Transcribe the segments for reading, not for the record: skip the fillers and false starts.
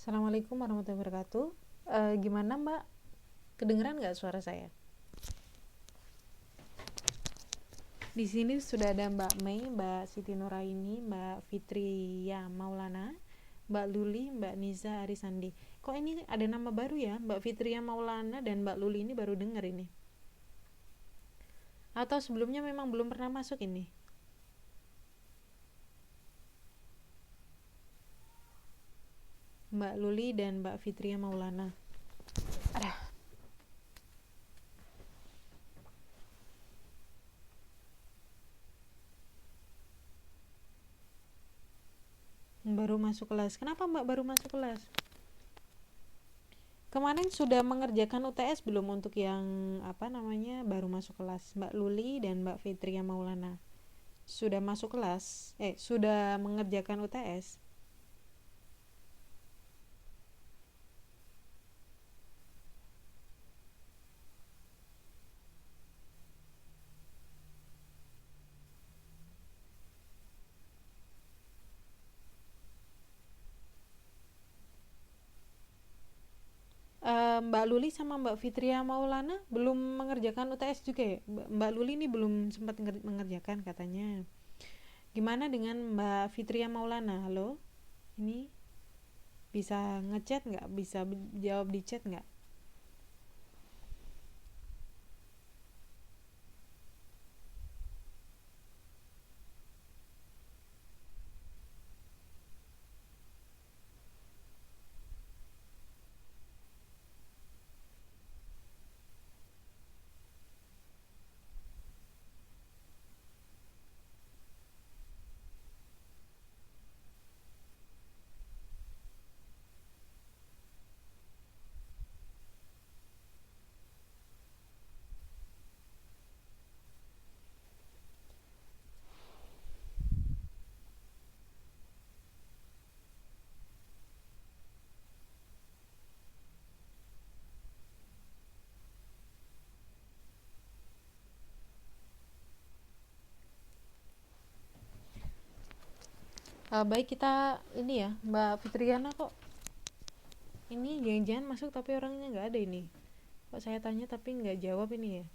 Assalamualaikum warahmatullahi wabarakatuh. Gimana Mbak? Kedengeran nggak suara saya? Di sini sudah ada Mbak Mei, Mbak Siti Nuraini, Mbak Fitria Maulana, Mbak Luli, Mbak Niza Arisandi. Kok ini ada nama baru ya? Mbak Fitria Maulana dan Mbak Luli ini baru denger ini. Atau sebelumnya memang belum pernah masuk ini? Mbak Luli dan Mbak Fitria Maulana. Adah. Baru masuk kelas. Kenapa Mbak baru masuk kelas? Kemarin sudah mengerjakan UTS belum untuk yang baru masuk kelas? Mbak Luli dan Mbak Fitria Maulana sudah masuk kelas? Sudah mengerjakan UTS? Mbak Luli sama Mbak Fitria Maulana belum mengerjakan UTS juga ya? Mbak Luli ini belum sempat mengerjakan katanya. Gimana dengan Mbak Fitria Maulana? Halo, ini bisa ngechat nggak? Bisa jawab di chat nggak? Baik, kita ini ya, Mbak Fitriana kok ini jangan-jangan masuk tapi orangnya nggak ada ini. Kok saya tanya tapi nggak jawab ini ya?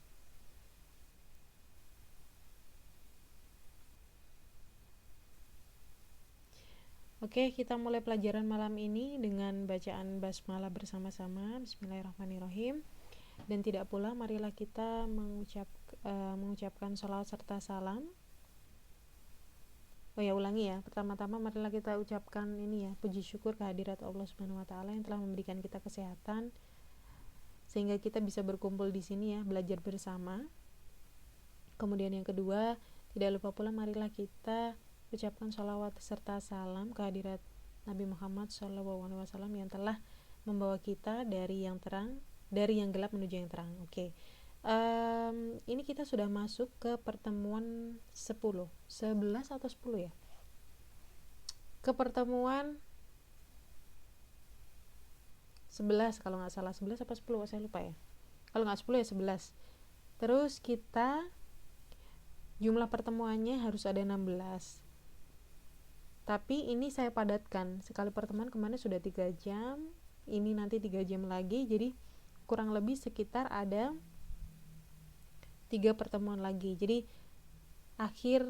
Oke, kita mulai pelajaran malam ini dengan bacaan basmalah bersama-sama. Bismillahirrahmanirrahim. Dan tidak pula marilah kita mengucapkan sholawat serta salam. Ulangi ya. Pertama-tama marilah kita ucapkan ini ya, puji syukur kehadirat Allah Subhanahu wa taala yang telah memberikan kita kesehatan sehingga kita bisa berkumpul di sini ya, belajar bersama. Kemudian yang kedua, tidak lupa pula marilah kita ucapkan sholawat serta salam kehadirat Nabi Muhammad SAW yang telah membawa kita dari yang gelap menuju yang terang. Oke. Ini kita sudah masuk ke pertemuan 11 atau 10 ya? Ke pertemuan 11 kalau nggak salah, 11 apa 10 saya lupa ya. Kalau nggak 10 ya 11. Terus kita jumlah pertemuannya harus ada 16. Tapi ini saya padatkan. Sekali pertemuan kemarin sudah 3 jam, ini nanti 3 jam lagi, jadi kurang lebih sekitar ada 3 pertemuan lagi. Jadi akhir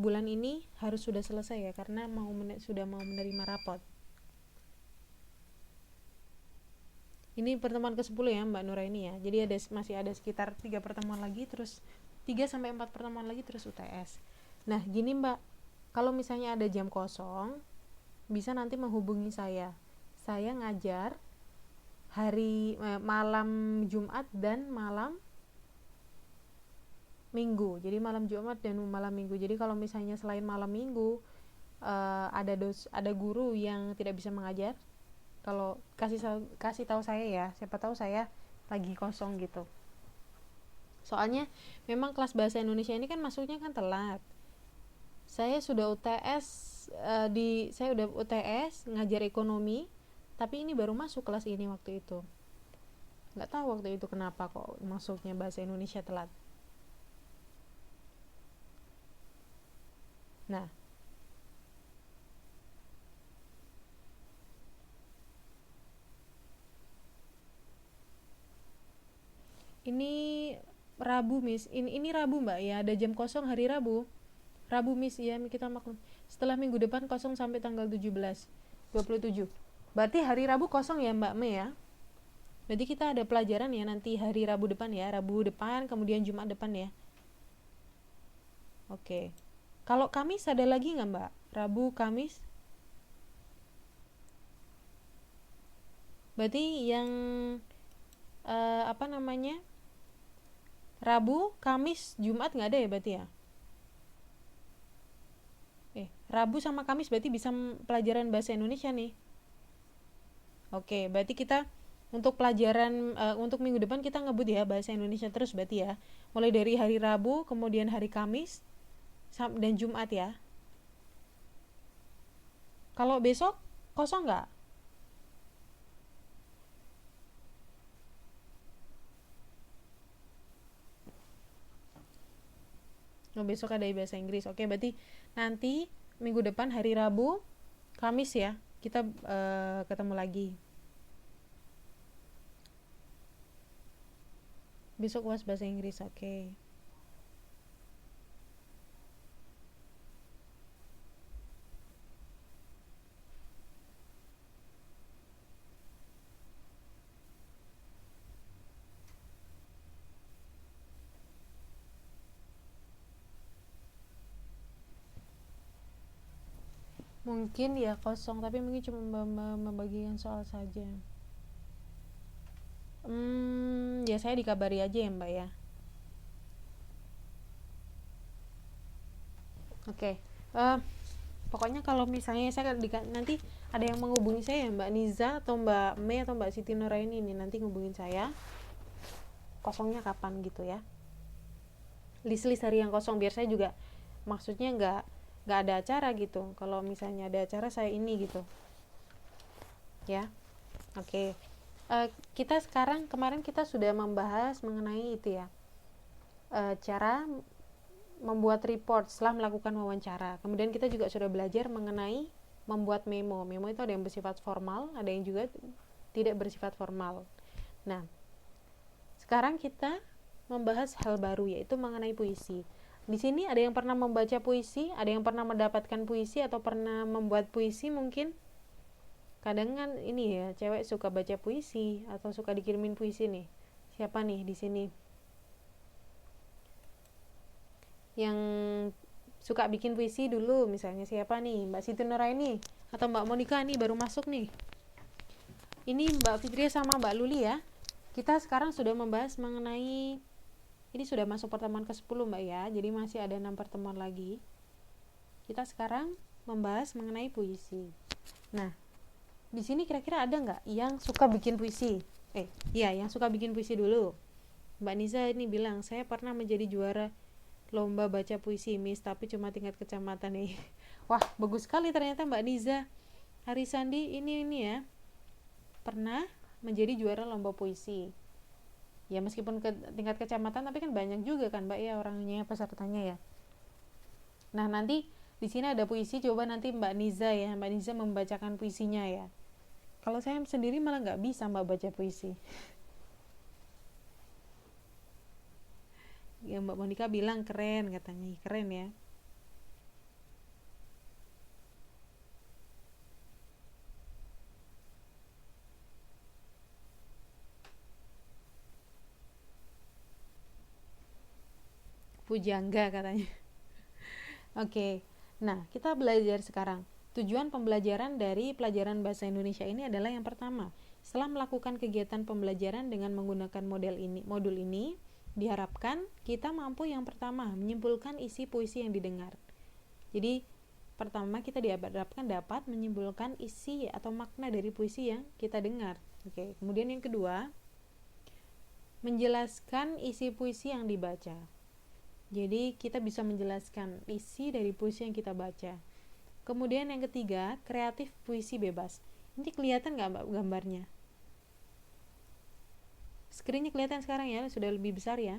bulan ini harus sudah selesai ya, karena sudah mau menerima rapot. Ini pertemuan ke-10 ya Mbak Nuraini ya. Jadi masih ada sekitar 3 pertemuan lagi, terus 3 sampai 4 pertemuan lagi terus UTS. Nah, gini Mbak, kalau misalnya ada jam kosong, bisa nanti menghubungi saya. Saya ngajar malam Jumat dan malam Minggu. Jadi malam Jumat dan malam Minggu. Jadi kalau misalnya selain malam Minggu ada guru yang tidak bisa mengajar, kalau kasih tahu saya ya, siapa tahu saya lagi kosong gitu. Soalnya memang kelas bahasa Indonesia ini kan masuknya kan telat. Saya sudah UTS ngajar ekonomi, tapi ini baru masuk kelas ini waktu itu. Nggak tahu waktu itu kenapa kok masuknya bahasa Indonesia telat. Nah, Rabu Miss, ini Rabu Mbak ya, ada jam kosong hari Rabu Miss ya, kita maklum. Setelah minggu depan kosong sampai tanggal 27. Berarti hari Rabu kosong ya Mbak Mei ya. Berarti kita ada pelajaran ya nanti hari Rabu depan ya, Rabu depan kemudian Jumat depan ya. Oke. Kalau Kamis ada lagi nggak Mbak? Rabu, Kamis? Berarti yang apa namanya? Rabu, Kamis, Jumat nggak ada ya berarti ya? Rabu sama Kamis berarti bisa pelajaran bahasa Indonesia nih. Oke, berarti kita untuk pelajaran untuk minggu depan kita ngebut ya bahasa Indonesia terus berarti ya. Mulai dari hari Rabu, kemudian hari Kamis dan Jumat ya. Kalau besok kosong nggak? Oh, besok ada bahasa Inggris. Oke, berarti nanti minggu depan hari Rabu, Kamis ya, kita ketemu lagi. Besok UAS bahasa Inggris, oke. Mungkin ya kosong, tapi mungkin cuma membagikan soal saja. Ya saya dikabari aja ya Mbak ya. Oke. Pokoknya kalau misalnya saya nanti ada yang menghubungi saya Mbak Niza atau Mbak Mei atau Mbak Siti Nuraini ini nanti ngubungin saya. Kosongnya kapan gitu ya. List hari yang kosong biar saya juga maksudnya nggak ada acara gitu. Kalau misalnya ada acara saya ini gitu. Ya. Oke. Kita sekarang kemarin kita sudah membahas mengenai itu ya. Cara membuat report setelah melakukan wawancara. Kemudian kita juga sudah belajar mengenai membuat memo. Memo itu ada yang bersifat formal, ada yang juga tidak bersifat formal. Nah, sekarang kita membahas hal baru yaitu mengenai puisi. Di sini ada yang pernah membaca puisi, ada yang pernah mendapatkan puisi atau pernah membuat puisi mungkin. Kadang kan ini ya, cewek suka baca puisi atau suka dikirimin puisi nih. Siapa nih di sini yang suka bikin puisi dulu? Misalnya siapa nih? Mbak Siti Nuraini atau Mbak Monika nih baru masuk nih. Ini Mbak Fitria sama Mbak Luli ya. Kita sekarang sudah membahas mengenai, ini sudah masuk pertemuan ke-10 Mbak ya, jadi masih ada 6 pertemuan lagi. Kita sekarang membahas mengenai puisi. Nah, di sini kira-kira ada nggak yang suka bikin puisi? Yang suka bikin puisi dulu. Mbak Niza ini bilang, saya pernah menjadi juara lomba baca puisi Miss, tapi cuma tingkat kecamatan nih. Wah, bagus sekali ternyata Mbak Niza. Hari Sandi ini ya, pernah menjadi juara lomba puisi. Ya meskipun tingkat kecamatan, tapi kan banyak juga kan Mbak ya orangnya, pesertanya ya. Nah nanti di sini ada puisi, coba nanti Mbak Niza ya, Mbak Niza membacakan puisinya ya. Kalau saya sendiri malah nggak bisa Mbak baca puisi. Ya Mbak Monika bilang keren katanya, keren ya. Pujangga katanya. Oke. Nah, kita belajar sekarang. Tujuan pembelajaran dari pelajaran bahasa Indonesia ini adalah yang pertama, setelah melakukan kegiatan pembelajaran dengan menggunakan modul ini, diharapkan kita mampu yang pertama menyimpulkan isi puisi yang didengar. Jadi, pertama kita diharapkan dapat menyimpulkan isi atau makna dari puisi yang kita dengar. Oke. Kemudian yang kedua, menjelaskan isi puisi yang dibaca. Jadi kita bisa menjelaskan isi dari puisi yang kita baca. Kemudian yang ketiga, kreatif puisi bebas. Ini kelihatan nggak Mbak gambarnya? Screen-nya kelihatan sekarang ya, sudah lebih besar ya.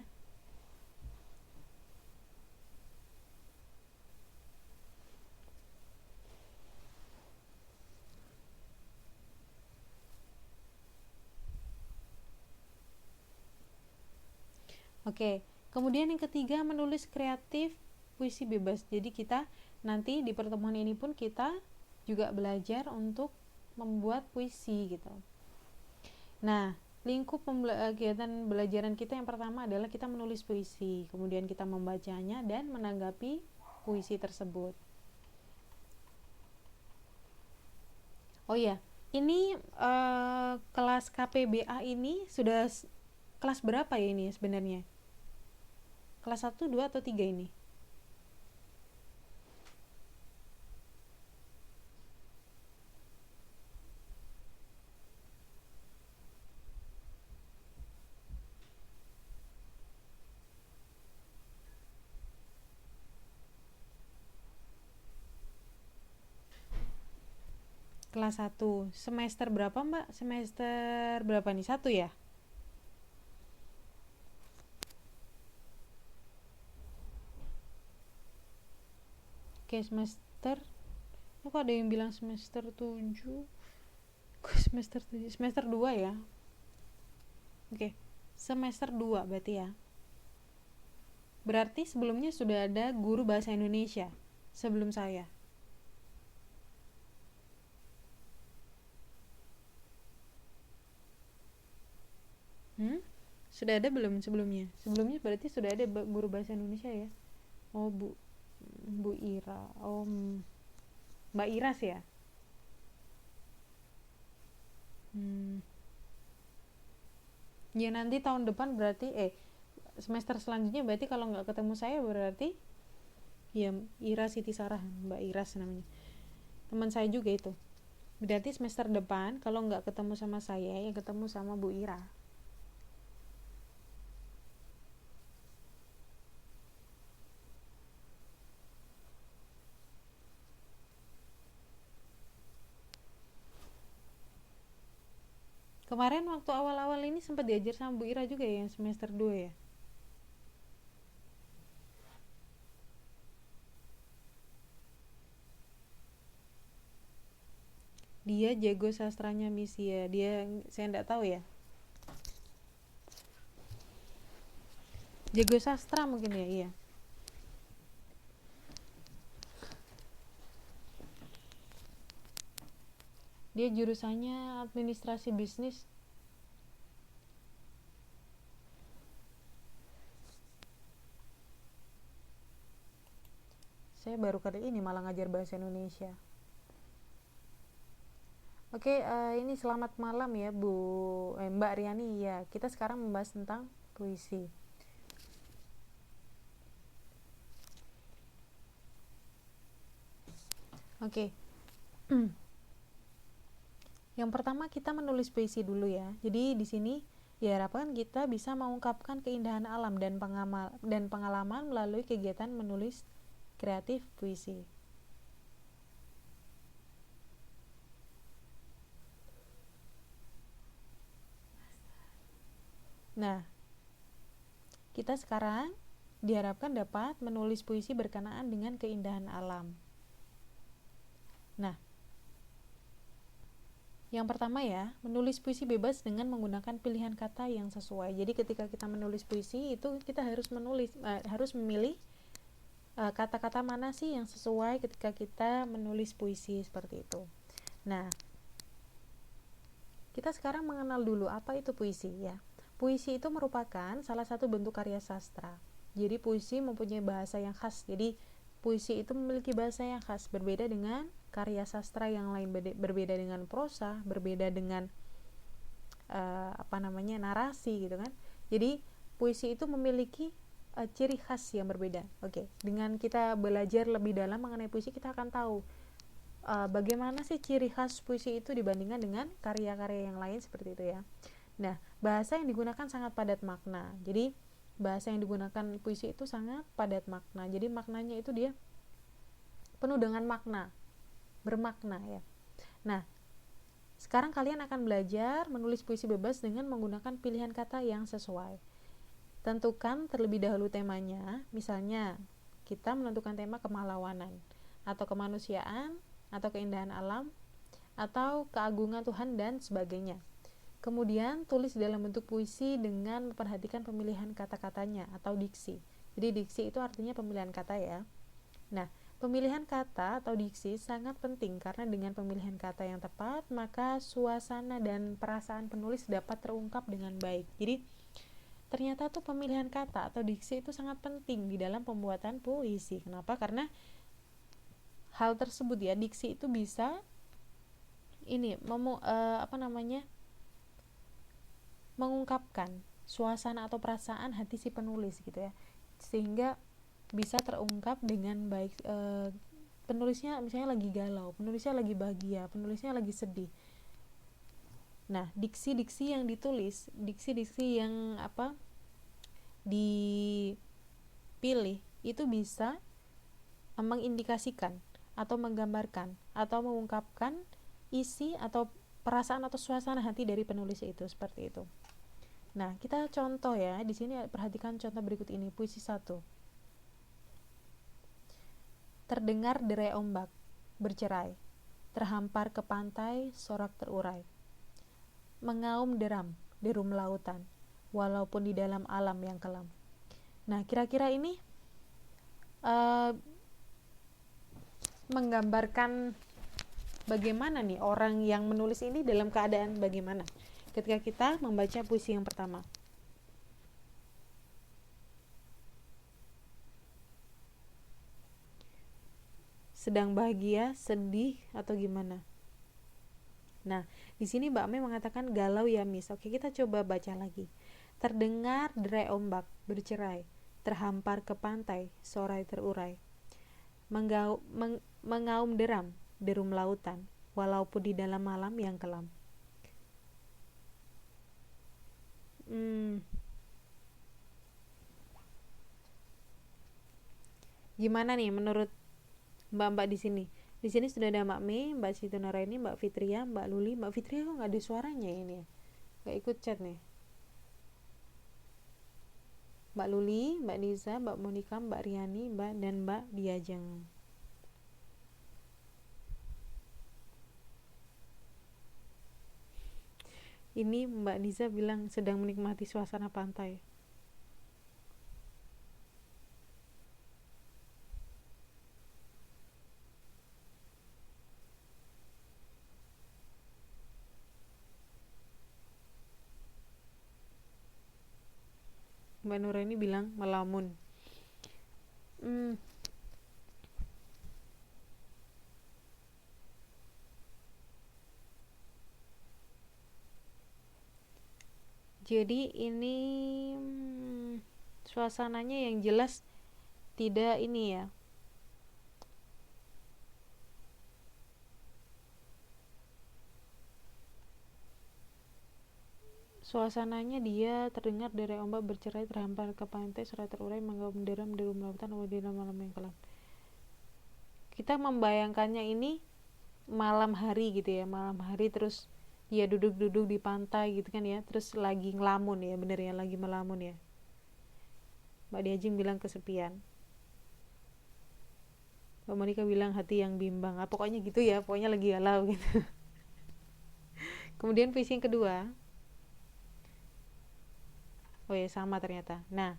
Oke, Kemudian yang ketiga, menulis kreatif puisi bebas. Jadi kita nanti di pertemuan ini pun kita juga belajar untuk membuat puisi gitu. Nah, lingkup kegiatan belajaran kita yang pertama adalah kita menulis puisi, kemudian kita membacanya dan menanggapi puisi tersebut. Oh ya, ini kelas KPBA ini sudah kelas berapa ya ini sebenarnya? Kelas 1, 2, atau 3 ini? Kelas 1. Semester berapa, Mbak? Semester berapa nih? 1 ya? Oke, semester. Kok ada yang bilang semester 7? Kok semester 7? Semester 2 ya? Oke. Semester 2 berarti ya. Berarti sebelumnya sudah ada guru bahasa Indonesia sebelum saya. Sudah ada belum sebelumnya? Sebelumnya berarti sudah ada guru bahasa Indonesia ya? Oh, Bu Ira. Oh, Mbak Iras ya? Ya nanti tahun depan berarti semester selanjutnya berarti kalau nggak ketemu saya berarti ya Ira Siti Sarah, Mbak Iras namanya. Teman saya juga itu. Berarti semester depan kalau nggak ketemu sama saya ya ketemu sama Bu Ira. Kemarin waktu awal-awal ini sempat diajar sama Bu Ira juga ya yang semester 2 ya. Dia jago sastranya Miss ya. Dia saya enggak tahu ya. Jago sastra mungkin ya, iya. Dia jurusannya administrasi bisnis. Saya baru kali ini malah ngajar bahasa Indonesia. Oke, ini selamat malam ya Mbak Riani ya. Kita sekarang membahas tentang puisi. Oke. Yang pertama kita menulis puisi dulu ya. Jadi di sini diharapkan kita bisa mengungkapkan keindahan alam dan pengalaman melalui kegiatan menulis kreatif puisi. Nah, kita sekarang diharapkan dapat menulis puisi berkenaan dengan keindahan alam. Nah, yang pertama ya, menulis puisi bebas dengan menggunakan pilihan kata yang sesuai. Jadi ketika kita menulis puisi itu kita harus memilih kata-kata mana sih yang sesuai ketika kita menulis puisi seperti itu. Nah, kita sekarang mengenal dulu apa itu puisi ya. Puisi itu merupakan salah satu bentuk karya sastra. Jadi puisi mempunyai bahasa yang khas. Jadi puisi itu memiliki bahasa yang khas, berbeda dengan karya sastra yang lain, berbeda dengan prosa, berbeda dengan narasi gitu kan. Jadi puisi itu memiliki ciri khas yang berbeda. Oke, dengan kita belajar lebih dalam mengenai puisi kita akan tahu bagaimana sih ciri khas puisi itu dibandingkan dengan karya-karya yang lain seperti itu ya. Nah, bahasa yang digunakan sangat padat makna. Jadi bahasa yang digunakan puisi itu sangat padat makna. Jadi maknanya itu dia penuh dengan makna, bermakna ya. Nah, sekarang kalian akan belajar menulis puisi bebas dengan menggunakan pilihan kata yang sesuai. Tentukan terlebih dahulu temanya. Misalnya, kita menentukan tema kemahlawanan atau kemanusiaan atau keindahan alam atau keagungan Tuhan dan sebagainya. Kemudian tulis dalam bentuk puisi dengan memperhatikan pemilihan kata-katanya atau diksi. Jadi diksi itu artinya pemilihan kata ya. Nah, pemilihan kata atau diksi sangat penting karena dengan pemilihan kata yang tepat, maka suasana dan perasaan penulis dapat terungkap dengan baik. Jadi, ternyata tuh pemilihan kata atau diksi itu sangat penting di dalam pembuatan puisi. Kenapa? Karena hal tersebut ya, diksi itu bisa mengungkapkan suasana atau perasaan hati si penulis gitu ya, sehingga bisa terungkap dengan baik. Penulisnya misalnya lagi galau, penulisnya lagi bahagia, penulisnya lagi sedih. Nah, diksi-diksi yang ditulis, diksi-diksi yang dipilih itu bisa mengindikasikan atau menggambarkan atau mengungkapkan isi atau perasaan atau suasana hati dari penulis itu, seperti itu. Nah, kita contoh ya. Di sini perhatikan contoh berikut ini, puisi 1. Terdengar derai ombak bercerai, terhampar ke pantai, sorak terurai. Mengaum derum lautan, walaupun di dalam alam yang kelam. Nah, kira-kira ini menggambarkan bagaimana nih orang yang menulis ini dalam keadaan bagaimana ketika kita membaca puisi yang pertama. Sedang bahagia, sedih, atau gimana? Nah, di sini Mbak Mei mengatakan galau ya Miss. Oke, kita coba baca lagi. Terdengar derai ombak bercerai, terhampar ke pantai, sorai terurai. Mengaum derum lautan, walaupun di dalam malam yang kelam. Gimana nih menurut mbak-mbak di sini? Di sini sudah ada Mbak Mei, Mbak Siti Nuraini, Mbak Fitria, Mbak Luli. Mbak Fitria kok nggak ada suaranya ini ya? Nggak ikut chat nih. Mbak Luli, Mbak Niza, Mbak Monika, Mbak Riani, dan Mbak Diajeng. Ini Mbak Niza bilang sedang menikmati suasana pantai. Mbak Nuraini bilang melamun. Jadi ini suasananya yang jelas tidak ini ya. Suasananya dia terdengar derai ombak bercerai, terhampar ke pantai, sorai terurai, mengaum derum lautan, di dalam malam yang kelam. Kita membayangkannya ini malam hari gitu ya, malam hari terus dia duduk-duduk di pantai gitu kan ya, terus lagi ngelamun ya, bener ya, lagi melamun ya. Mbak Diajeng bilang kesepian, Mbak Monika bilang hati yang bimbang. Pokoknya gitu ya, pokoknya lagi galau gitu. Kemudian puisi yang kedua, oh ya sama ternyata. Nah,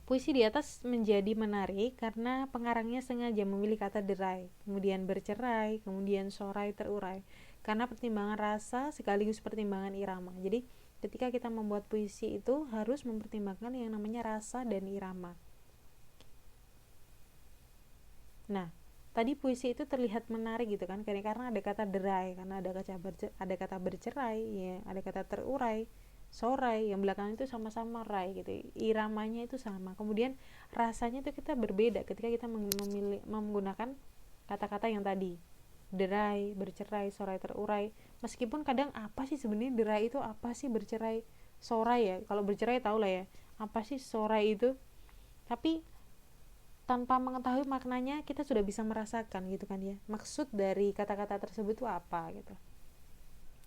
puisi di atas menjadi menarik karena pengarangnya sengaja memilih kata derai, kemudian bercerai, kemudian sorai terurai, karena pertimbangan rasa sekaligus pertimbangan irama. Jadi ketika kita membuat puisi itu harus mempertimbangkan yang namanya rasa dan irama. Nah, tadi puisi itu terlihat menarik gitu kan, karena ada kata derai, karena ada kata bercerai, ya, ada kata terurai, sorai, yang belakang itu sama-sama rai gitu, iramanya itu sama. Kemudian rasanya itu kita berbeda ketika kita menggunakan kata-kata yang tadi, derai, bercerai, sorai terurai. Meskipun kadang apa sih sebenarnya derai itu, apa sih bercerai, sorai ya, kalau bercerai tau lah ya apa sih sorai itu, tapi tanpa mengetahui maknanya kita sudah bisa merasakan gitu kan ya, maksud dari kata-kata tersebut itu apa gitu.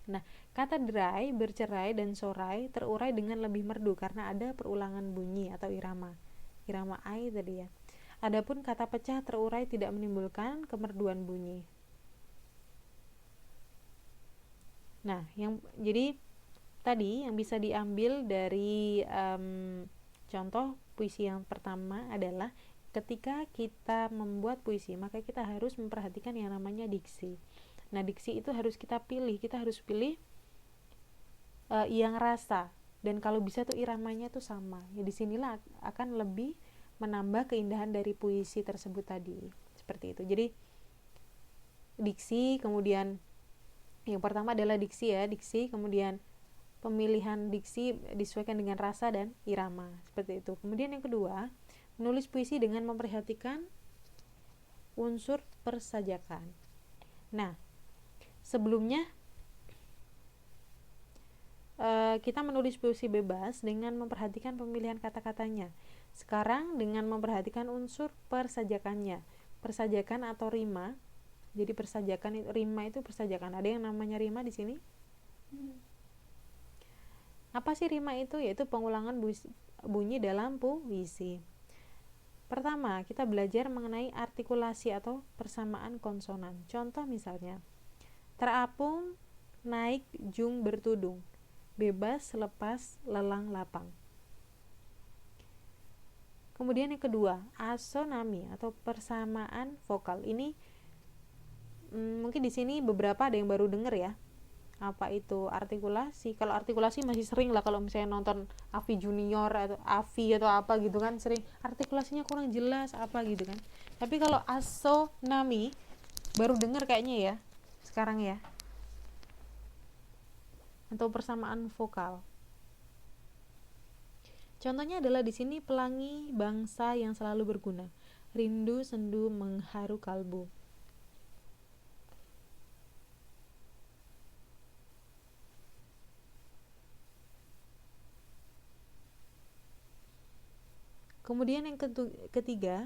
Nah, kata derai, bercerai, dan sorai terurai dengan lebih merdu karena ada perulangan bunyi atau irama ai tadi ya. Adapun kata pecah terurai tidak menimbulkan kemerduan bunyi. Nah, jadi tadi yang bisa diambil dari contoh puisi yang pertama adalah ketika kita membuat puisi, maka kita harus memperhatikan yang namanya diksi. Nah, diksi itu harus kita harus pilih yang rasa, dan kalau bisa tuh iramanya tuh sama. Ya disinilah akan lebih menambah keindahan dari puisi tersebut tadi. Seperti itu. Jadi diksi, kemudian yang pertama adalah diksi ya, diksi, kemudian pemilihan diksi disesuaikan dengan rasa dan irama, seperti itu. Kemudian yang kedua, menulis puisi dengan memperhatikan unsur persajakan. Nah, sebelumnya kita menulis puisi bebas dengan memperhatikan pemilihan kata-katanya. Sekarang dengan memperhatikan unsur persajakannya. Persajakan atau rima. Jadi persajakan, rima itu persajakan. Ada yang namanya rima di sini? Apa sih rima itu? Yaitu pengulangan bunyi dalam puisi. Pertama, kita belajar mengenai artikulasi atau persamaan konsonan. Contoh misalnya, terapung, naik, jung bertudung, bebas, lepas, lelang, lapang. Kemudian yang kedua, asonami atau persamaan vokal. Ini mungkin di sini beberapa ada yang baru dengar ya. Apa itu artikulasi? Kalau artikulasi masih sering lah, kalau misalnya nonton Avi Junior atau Avi atau apa gitu kan, sering artikulasinya kurang jelas apa gitu kan. Tapi kalau asonami baru dengar kayaknya ya sekarang ya. Atau persamaan vokal. Contohnya adalah di sini pelangi bangsa yang selalu berguna. Rindu sendu mengharu kalbu. Kemudian yang ketiga,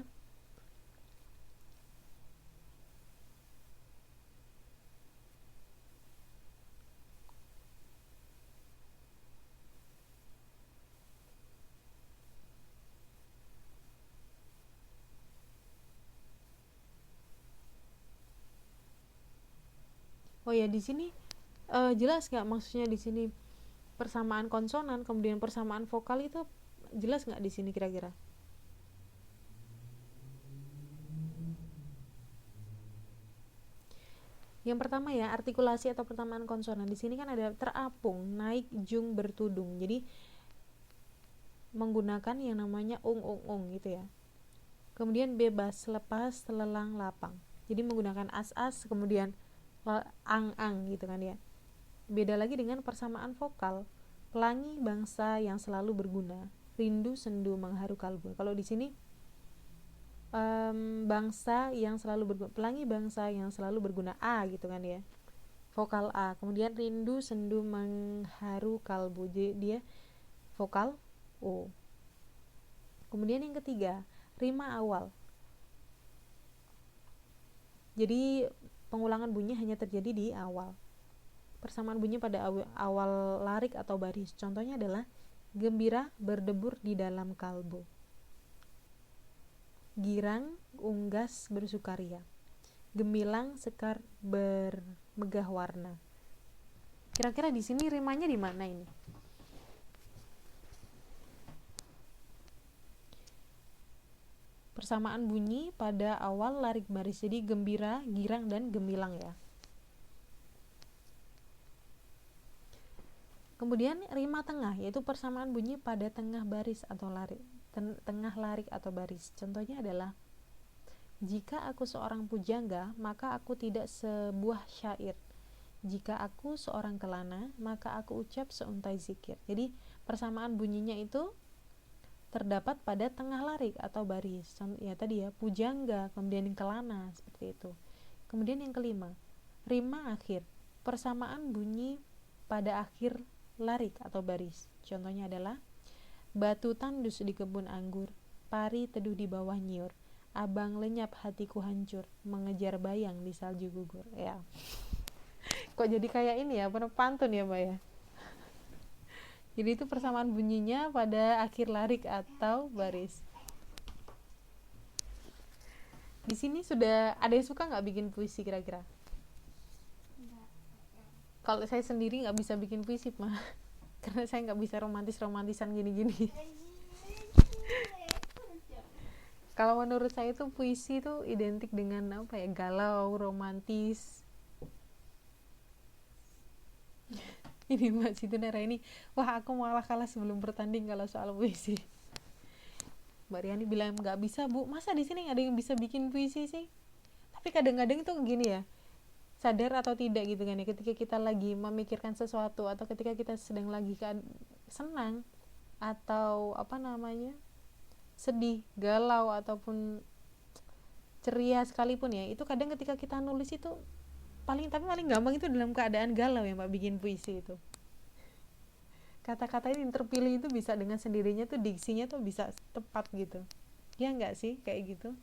oh ya di sini jelas nggak maksudnya di sini persamaan konsonan kemudian persamaan vokal itu jelas nggak di sini kira-kira? Yang pertama ya, artikulasi atau persamaan konsonan. Di sini kan ada terapung, naik, jung bertudung. Jadi menggunakan yang namanya ung gitu ya. Kemudian bebas, lepas, lelang, lapang. Jadi menggunakan as kemudian ang gitu kan ya. Beda lagi dengan persamaan vokal. Pelangi bangsa yang selalu berguna, rindu sendu mengharu kalbu. Kalau di sini bangsa yang selalu berguna, pelangi bangsa yang selalu berguna, a gitu kan ya, vokal a. Kemudian rindu sendu mengharu kalbu, jadi dia vokal o. Kemudian yang ketiga, rima awal. Jadi pengulangan bunyi hanya terjadi di awal. Persamaan bunyi pada awal larik atau baris. Contohnya adalah gembira berdebur di dalam kalbu, girang unggas bersukaria, gemilang sekar bermegah warna. Kira-kira di sini rimanya di mana ini? Persamaan bunyi pada awal larik baris. Jadi gembira, girang, dan gemilang ya. Kemudian rima tengah, yaitu persamaan bunyi pada tengah baris atau larik, tengah larik atau baris. Contohnya adalah jika aku seorang pujangga, maka aku tidak sebuah syair. Jika aku seorang kelana, maka aku ucap seuntai zikir. Jadi persamaan bunyinya itu terdapat pada tengah larik atau baris. Ya tadi ya, pujangga, kemudian kelana, seperti itu. Kemudian yang kelima, rima akhir. Persamaan bunyi pada akhir larik atau baris. Contohnya adalah batu tandus di kebun anggur, pari teduh di bawah nyiur, abang lenyap hatiku hancur, mengejar bayang di salju gugur. Ya. Kok jadi kayak ini ya, pantun ya Mbak ya. Jadi itu persamaan bunyinya pada akhir larik atau baris. Di sini sudah ada yang suka nggak bikin puisi kira-kira? Kalau saya sendiri nggak bisa bikin puisi mah karena saya nggak bisa romantisan gini-gini. Kalau menurut saya tuh puisi itu identik dengan apa ya, galau, romantis. Ini Mbak Situnera ini, wah aku malah kalah sebelum bertanding kalau soal puisi. Mbak Riani bilang nggak bisa bu, masa di sini nggak ada yang bisa bikin puisi sih? Tapi kadang-kadang itu gini ya, sadar atau tidak gitu kan ya, ketika kita lagi memikirkan sesuatu atau ketika kita sedang lagi senang atau apa namanya, sedih, galau ataupun ceria sekalipun ya, itu kadang ketika kita nulis itu paling gampang itu dalam keadaan galau ya Mbak, bikin puisi itu. Kata-kata yang terpilih itu bisa dengan sendirinya tuh diksinya tuh bisa tepat gitu. Ya enggak sih kayak gitu?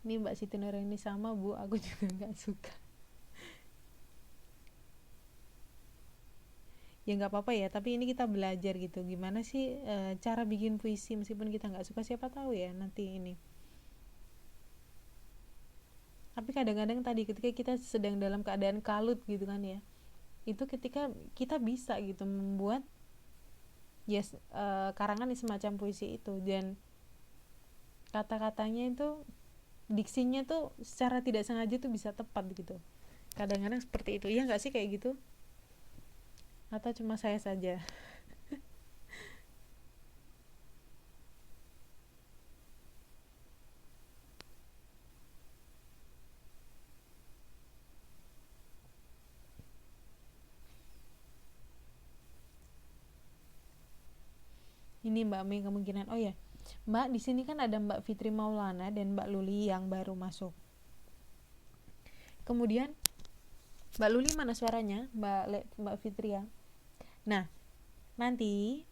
Ini Mbak Siti Nurani sama bu, aku juga nggak suka. Ya nggak apa-apa ya, tapi ini kita belajar gitu gimana sih cara bikin puisi meskipun kita nggak suka, siapa tahu ya nanti ini. Tapi kadang-kadang tadi ketika kita sedang dalam keadaan kalut gitu kan ya, itu ketika kita bisa gitu membuat yes, karangan semacam puisi itu, dan kata-katanya itu, diksinya tuh secara tidak sengaja tuh bisa tepat gitu. Kadang-kadang seperti itu, ya nggak sih kayak gitu? Atau cuma saya saja? Ini Mbak Mei kemungkinan. Oh ya, Mbak, di sini kan ada Mbak Fitri Maulana dan Mbak Luli yang baru masuk. Kemudian Mbak Luli mana suaranya? Mbak Fitri ya. Nah, nanti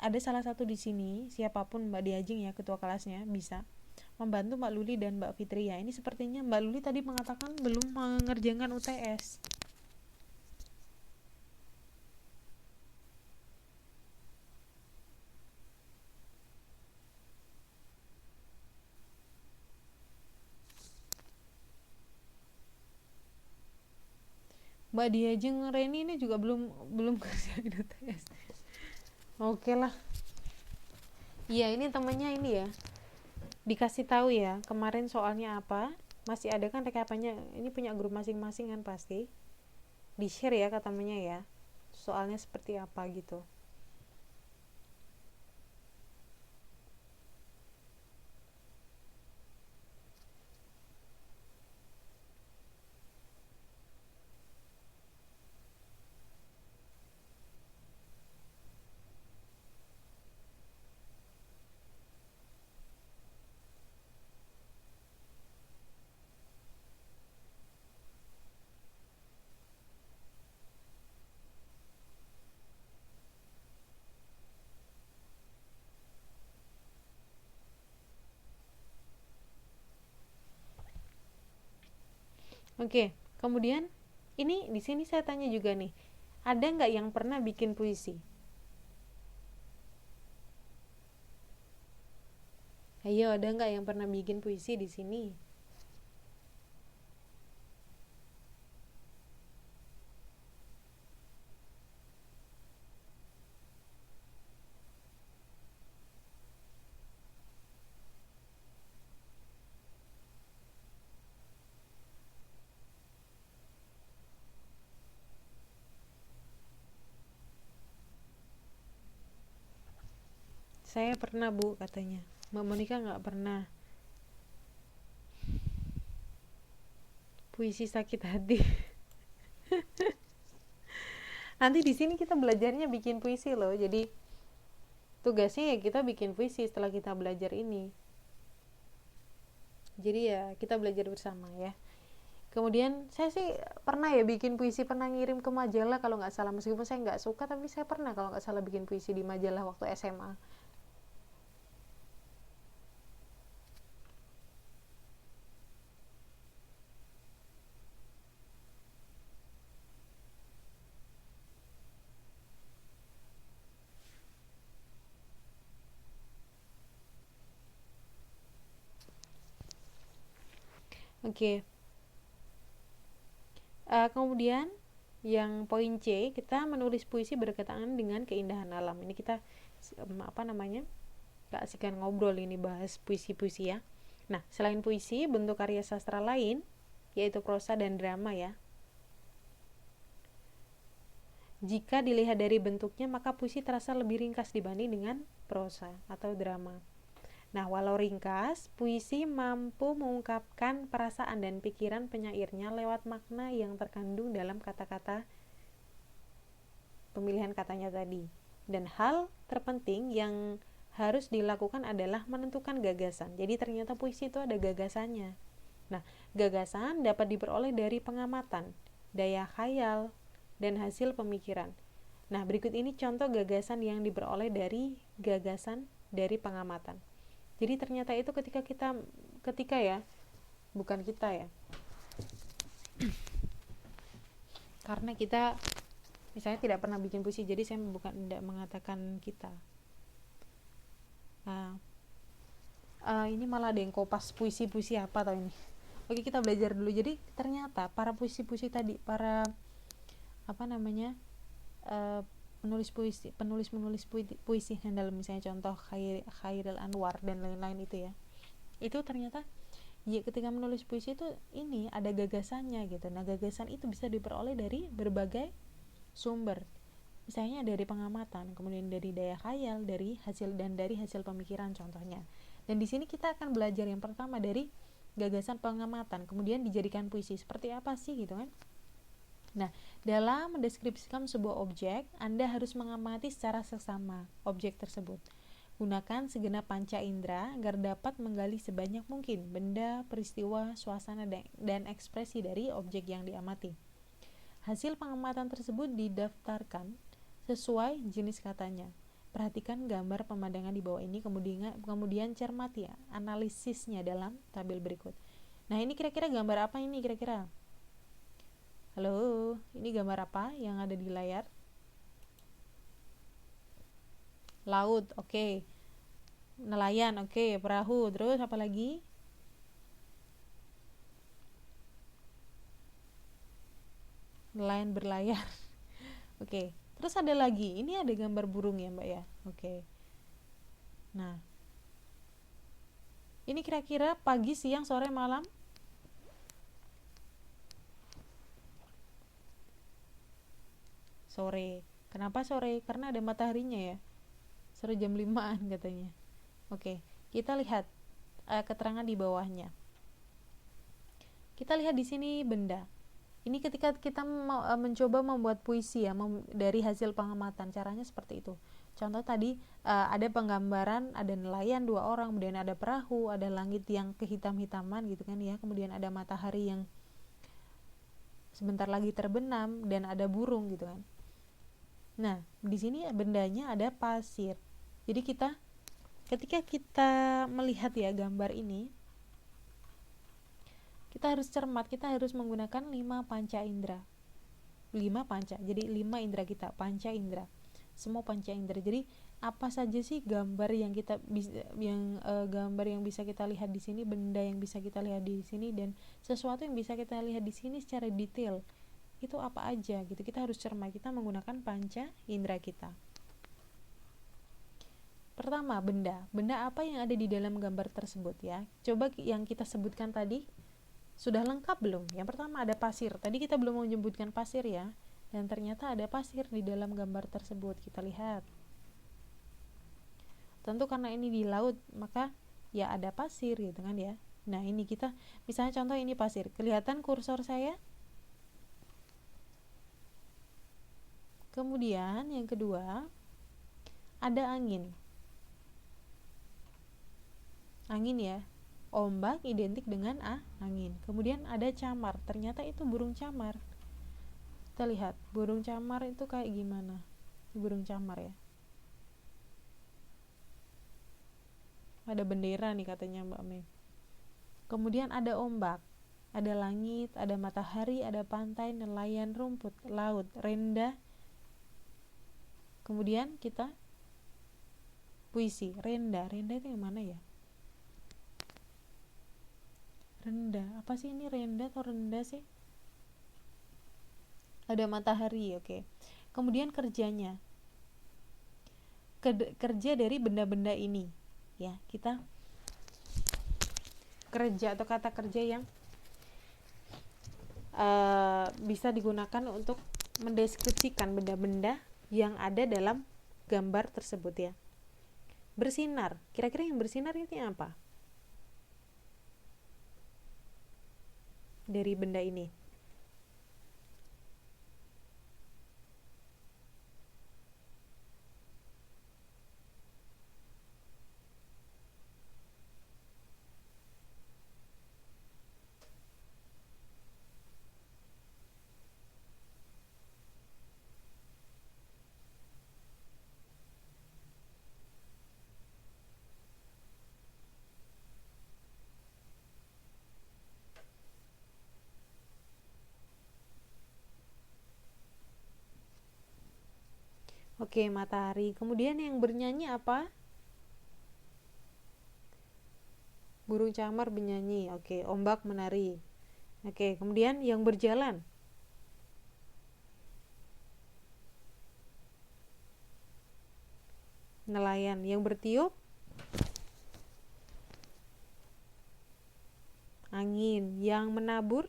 ada salah satu di sini, siapapun Mbak Diajeng ya, ketua kelasnya, bisa membantu Mbak Luli dan Mbak Fitri ya. Ini sepertinya Mbak Luli tadi mengatakan belum mengerjakan UTS. Mbak Diajeng Reni ini juga belum kerjain UTS. Oke lah. Iya, ini temannya ini ya, dikasih tahu ya kemarin soalnya apa, masih ada kan rekapannya, ini punya grup masing-masing kan, pasti di share ya kata temannya ya, soalnya seperti apa gitu. Oke, kemudian ini di sini saya tanya juga nih, ada nggak yang pernah bikin puisi? Ayo, ada nggak yang pernah bikin puisi di sini? Saya pernah bu, katanya Mbak Monica nggak pernah. Puisi sakit hati. Nanti di sini kita belajarnya bikin puisi loh, jadi tugasnya ya kita bikin puisi setelah kita belajar ini. Jadi ya kita belajar bersama ya. Kemudian saya sih pernah ya bikin puisi, pernah ngirim ke majalah kalau nggak salah, meskipun saya nggak suka tapi saya pernah kalau nggak salah bikin puisi di majalah waktu SMA. Oke. Kemudian yang poin C, kita menulis puisi berkaitan dengan keindahan alam. Ini kita keasikan ngobrol ini, bahas puisi-puisi ya. Nah, selain puisi, bentuk karya sastra lain yaitu prosa dan drama ya. Jika dilihat dari bentuknya, maka puisi terasa lebih ringkas dibanding dengan prosa atau drama. Nah, walau ringkas, puisi mampu mengungkapkan perasaan dan pikiran penyairnya lewat makna yang terkandung dalam kata-kata, pemilihan katanya tadi. Dan hal terpenting yang harus dilakukan adalah menentukan gagasan. Jadi ternyata puisi itu ada gagasannya. Nah, gagasan dapat diperoleh dari pengamatan, daya khayal, dan hasil pemikiran. Nah, berikut ini contoh gagasan yang diperoleh dari gagasan dari pengamatan. Jadi ternyata itu ketika ya, bukan kita ya. Karena kita misalnya tidak pernah bikin puisi, jadi saya tidak mengatakan kita. Nah, ini malah ada yang kopas puisi-puisi apa tau ini. Oke, kita belajar dulu. Jadi ternyata para puisi-puisi tadi, para penulis puisi yang dalam misalnya contoh Khairil Anwar dan lain-lain itu ya, itu ternyata ya ketika menulis puisi itu ini ada gagasannya gitu. Nah, gagasan itu bisa diperoleh dari berbagai sumber, misalnya dari pengamatan, kemudian dari daya khayal, dari hasil pemikiran contohnya. Dan di sini kita akan belajar yang pertama dari gagasan pengamatan, kemudian dijadikan puisi. Seperti apa sih gitu kan? Nah, dalam mendeskripsikan sebuah objek, Anda harus mengamati secara seksama objek tersebut. Gunakan segenap panca indera agar dapat menggali sebanyak mungkin benda, peristiwa, suasana, dan ekspresi dari objek yang diamati. Hasil pengamatan tersebut didaftarkan sesuai jenis katanya. Perhatikan gambar pemandangan di bawah ini, kemudian cermati analisisnya dalam tabel berikut. Nah, ini kira-kira gambar apa ini kira-kira? Halo, ini gambar apa yang ada di layar? Laut, oke. Nelayan, oke. Perahu, terus apa lagi? Nelayan berlayar. Oke. Terus ada lagi, ini ada gambar burung ya Mbak ya. Oke. Nah, ini kira-kira pagi, siang, sore, malam? Sore. Kenapa sore? Karena ada mataharinya ya. Sore jam 5-an katanya. Oke, kita lihat keterangan di bawahnya. Kita lihat di sini benda. Ini ketika kita mencoba membuat puisi ya, dari hasil pengamatan, caranya seperti itu. Contoh tadi ada penggambaran, ada nelayan 2 orang, kemudian ada perahu, ada langit yang kehitam-hitaman gitu kan ya, kemudian ada matahari yang sebentar lagi terbenam, dan ada burung gitu kan. Nah, di sini bendanya ada pasir. Jadi ketika kita melihat ya gambar ini, kita harus cermat, kita harus menggunakan 5 panca indera. 5 panca. Jadi 5 indera kita, panca indera. Semua panca indera. Jadi apa saja sih gambar yang gambar yang bisa kita lihat di sini, benda yang bisa kita lihat di sini, dan sesuatu yang bisa kita lihat di sini secara detail. Itu apa aja gitu. Kita harus cermat, kita menggunakan panca indera kita. Pertama, benda apa yang ada di dalam gambar tersebut ya. Coba yang kita sebutkan tadi sudah lengkap belum? Yang pertama ada pasir, tadi kita belum menyebutkan pasir ya, dan ternyata ada pasir di dalam gambar tersebut. Kita lihat, tentu karena ini di laut maka ya ada pasir gitu kan ya. Nah, ini kita misalnya contoh ini pasir, kelihatan kursor saya. Kemudian yang kedua ada angin ya, ombak identik dengan angin. Kemudian ada camar, ternyata itu burung camar. Kita lihat burung camar itu kayak gimana. Burung camar ya, ada bendera nih katanya Mbak Mei. Kemudian ada ombak, ada langit, ada matahari, ada pantai, nelayan, rumput, laut, rendah. Kemudian kita puisi, rendah itu yang mana ya? rendah. Apa sih ini, rendah atau rendah sih? Ada matahari, oke. Kemudian kerjanya, kerja dari benda-benda ini ya, kita kerja atau kata kerja yang bisa digunakan untuk mendeskripsikan benda-benda yang ada dalam gambar tersebut ya. Bersinar, kira-kira yang bersinar ini apa dari benda ini? Oke, matahari. Kemudian yang bernyanyi apa? Burung camar bernyanyi. Oke, ombak menari. Oke, kemudian yang berjalan. Nelayan. Yang bertiup. Angin. Yang menabur.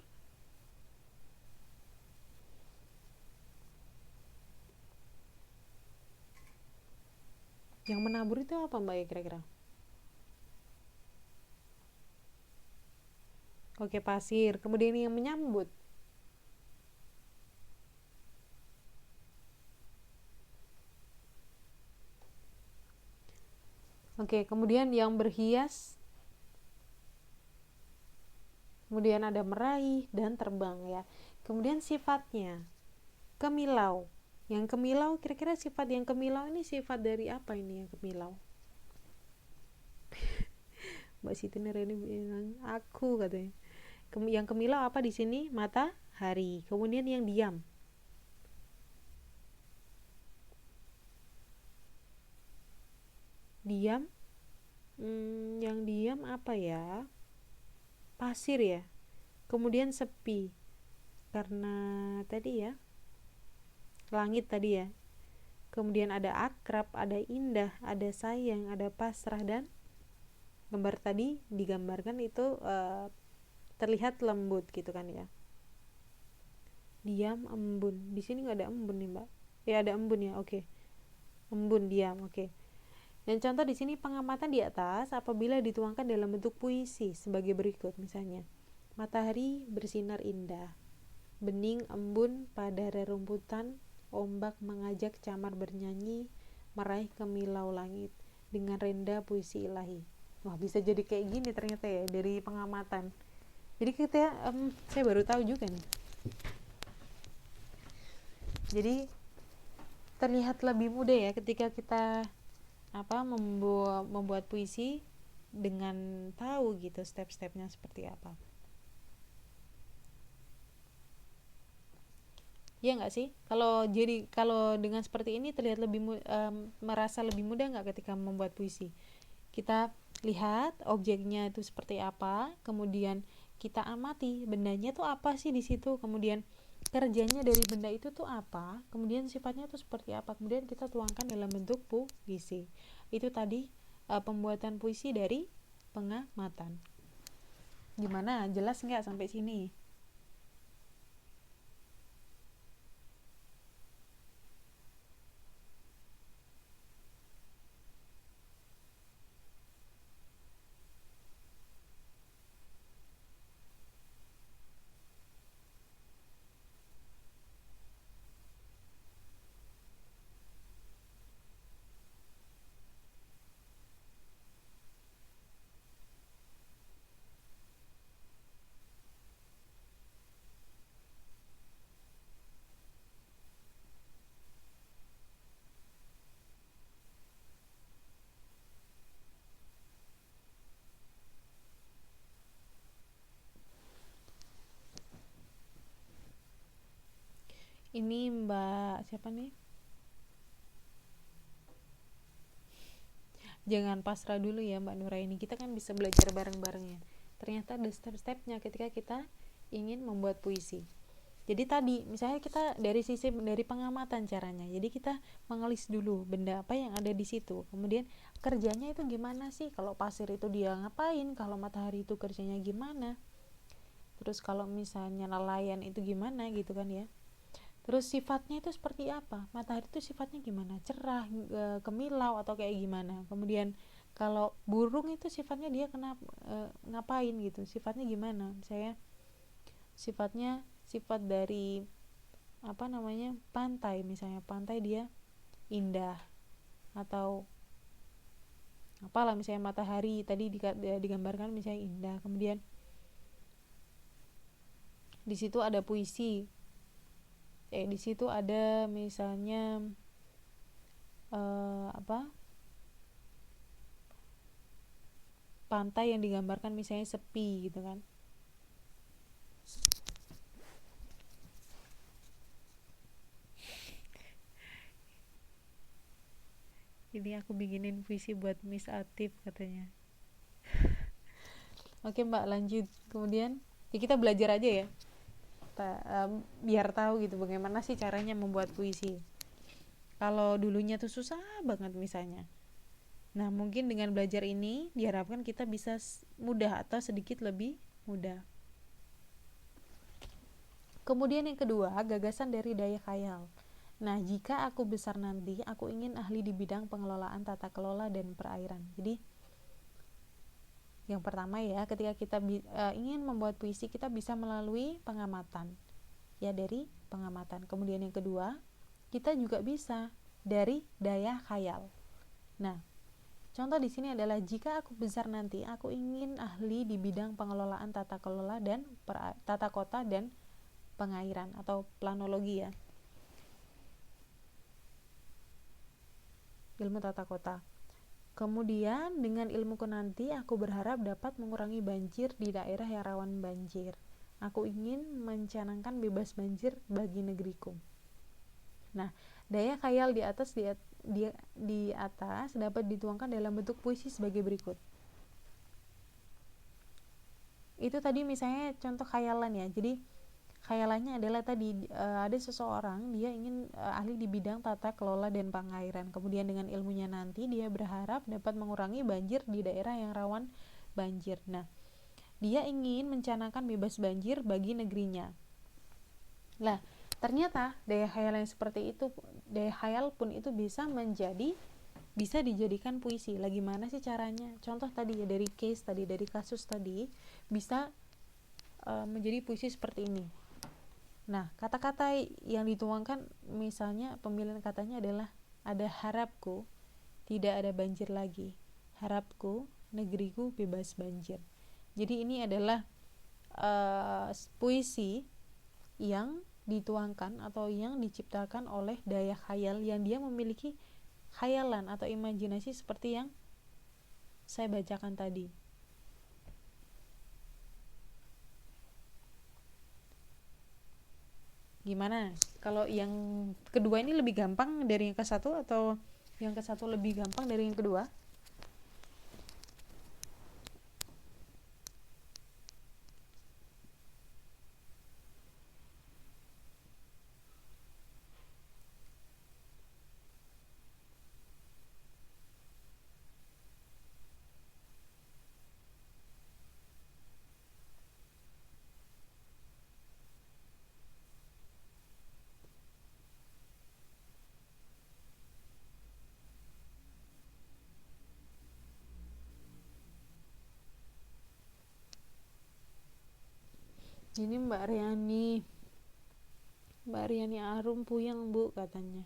Yang menabur itu apa Mbak ya kira-kira? Oke, pasir. Kemudian yang menyambut. Oke, kemudian yang berhias. Kemudian ada meraih dan terbang ya. Kemudian sifatnya. Kemilau. Yang kemilau, kira-kira sifat yang kemilau ini sifat dari apa ini yang kemilau? Mbak Siti Nurani bilang aku katanya. Yang kemilau apa di sini? Matahari. Kemudian yang diam. Diam. Yang diam apa ya? Pasir ya. Kemudian sepi. Karena tadi ya, langit tadi ya. Kemudian ada akrab, ada indah, ada sayang, ada pasrah, dan gambar tadi digambarkan itu terlihat lembut gitu kan ya. Diam, embun. Di sini nggak ada embun nih Mbak. Ya ada embun ya, oke. Embun, diam, oke. Dan contoh di sini pengamatan di atas apabila dituangkan dalam bentuk puisi sebagai berikut misalnya. Matahari bersinar indah. Bening embun pada rerumputan, ombak mengajak camar bernyanyi, meraih kemilau langit dengan rendah puisi ilahi. Wah, bisa jadi kayak gini ternyata ya dari pengamatan. Jadi kita saya baru tahu juga nih. Jadi terlihat lebih mudah ya ketika kita membuat puisi dengan tahu gitu step-stepnya seperti apa. Ya nggak sih? Kalau dengan seperti ini terlihat lebih merasa lebih mudah nggak ketika membuat puisi? Kita lihat objeknya itu seperti apa, kemudian kita amati bendanya tuh apa sih di situ, kemudian kerjanya dari benda itu tuh apa, kemudian sifatnya tuh seperti apa, kemudian kita tuangkan dalam bentuk puisi. Itu tadi pembuatan puisi dari pengamatan. Gimana? Jelas nggak sampai sini? Ini Mbak siapa nih? Jangan pasrah dulu ya Mbak Nuraini, kita kan bisa belajar bareng-bareng ya. ternyata ada step-stepnya ketika kita ingin membuat puisi. Jadi tadi misalnya kita dari pengamatan caranya, jadi kita mengelis dulu benda apa yang ada di situ, kemudian kerjanya itu gimana sih, kalau pasir itu dia ngapain, kalau matahari itu kerjanya gimana, terus kalau misalnya nelayan itu gimana gitu kan ya, terus sifatnya itu seperti apa, matahari itu sifatnya gimana, cerah, kemilau atau kayak gimana, kemudian kalau burung itu sifatnya dia ngapain gitu, sifatnya gimana, misalnya sifat dari pantai, misalnya pantai dia indah, atau apalah, misalnya matahari tadi digambarkan misalnya indah, kemudian di situ ada puisi, di situ ada misalnya pantai yang digambarkan misalnya sepi gitu kan. Ini aku bikinin puisi buat Miss Atif katanya. Oke Mbak, lanjut. Kemudian ya kita belajar aja ya, biar tahu gitu bagaimana sih caranya membuat puisi. Kalau dulunya tuh susah banget misalnya, nah mungkin dengan belajar ini diharapkan kita bisa mudah atau sedikit lebih mudah. Kemudian yang kedua, gagasan dari daya khayal. Nah, jika aku besar nanti, aku ingin ahli di bidang pengelolaan tata kelola dan perairan. Jadi yang pertama ya, ketika kita ingin membuat puisi, kita bisa melalui pengamatan, ya, dari pengamatan. Kemudian yang kedua, kita juga bisa dari daya khayal. Nah, contoh di sini adalah jika aku besar nanti, aku ingin ahli di bidang pengelolaan tata kelola dan tata kota dan pengairan atau planologi ya, ilmu tata kota. Kemudian dengan ilmuku nanti aku berharap dapat mengurangi banjir di daerah yang rawan banjir. Aku ingin mencanangkan bebas banjir bagi negeriku. Nah, daya khayal di atas dapat dituangkan dalam bentuk puisi sebagai berikut. Itu tadi misalnya contoh khayalan ya. Jadi khayalannya adalah tadi ada seseorang dia ingin ahli di bidang tata kelola dan pengairan, kemudian dengan ilmunya nanti dia berharap dapat mengurangi banjir di daerah yang rawan banjir. Nah, dia ingin mencanangkan bebas banjir bagi negerinya. Lah, ternyata daya khayal yang seperti itu, daya khayal pun itu bisa dijadikan puisi. Lah gimana sih caranya? Contoh tadi ya, dari kasus tadi bisa menjadi puisi seperti ini. Nah, kata-kata yang dituangkan misalnya pemilihan katanya adalah ada harapku tidak ada banjir lagi, harapku negeriku bebas banjir. Jadi ini adalah puisi yang dituangkan atau yang diciptakan oleh daya khayal yang dia memiliki khayalan atau imajinasi seperti yang saya bacakan tadi. Gimana? Kalau yang kedua ini lebih gampang dari yang ke satu, atau yang ke satu lebih gampang dari yang kedua? Ini Mbak Riani Arum puyeng Bu katanya.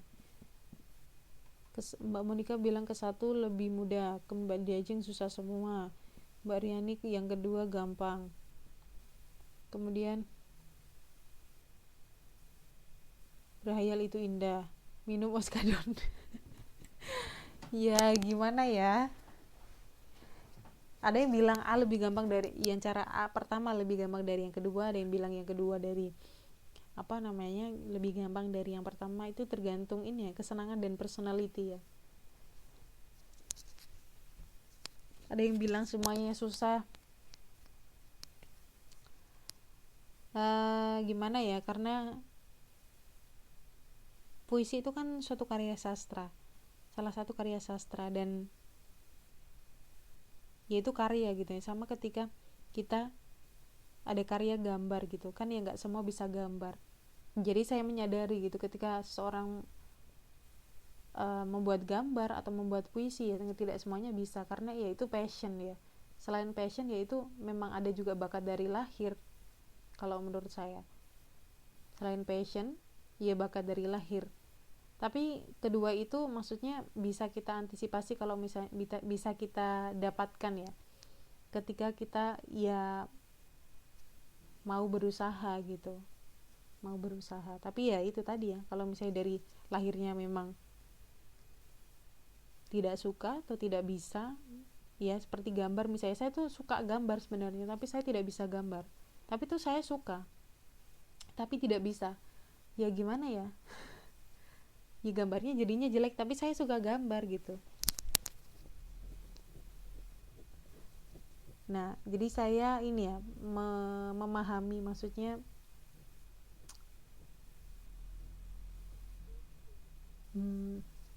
Mbak Monika bilang ke satu lebih mudah, ke Mbak Diajeng susah semua, Mbak Riani yang kedua gampang. Kemudian berhayal itu indah, minum oskadon. Ya gimana ya, ada yang bilang A lebih gampang dari yang cara A pertama lebih gampang dari yang kedua, ada yang bilang yang kedua dari lebih gampang dari yang pertama. Itu tergantung ini ya, kesenangan dan personality ya. Ada yang bilang semuanya susah, gimana ya, karena puisi itu kan suatu karya sastra, salah satu karya sastra, dan yaitu karya gitu ya. Sama ketika kita ada karya gambar gitu kan, ya nggak semua bisa gambar. Jadi saya menyadari gitu ketika seseorang membuat gambar atau membuat puisi, ya tidak semuanya bisa, karena ya itu passion ya. Selain passion, yaitu memang ada juga bakat dari lahir kalau menurut saya. Selain passion, ya bakat dari lahir. Tapi kedua itu maksudnya bisa kita antisipasi kalau misalnya bisa kita dapatkan ya, ketika kita ya mau berusaha gitu, mau berusaha. Tapi ya itu tadi ya, kalau misalnya dari lahirnya memang tidak suka atau tidak bisa, ya seperti gambar misalnya, saya tuh suka gambar sebenarnya tapi saya tidak bisa gambar, tapi tuh saya suka tapi tidak bisa, ya gimana ya, ya gambarnya jadinya jelek tapi saya suka gambar gitu. Nah jadi saya ini ya memahami, maksudnya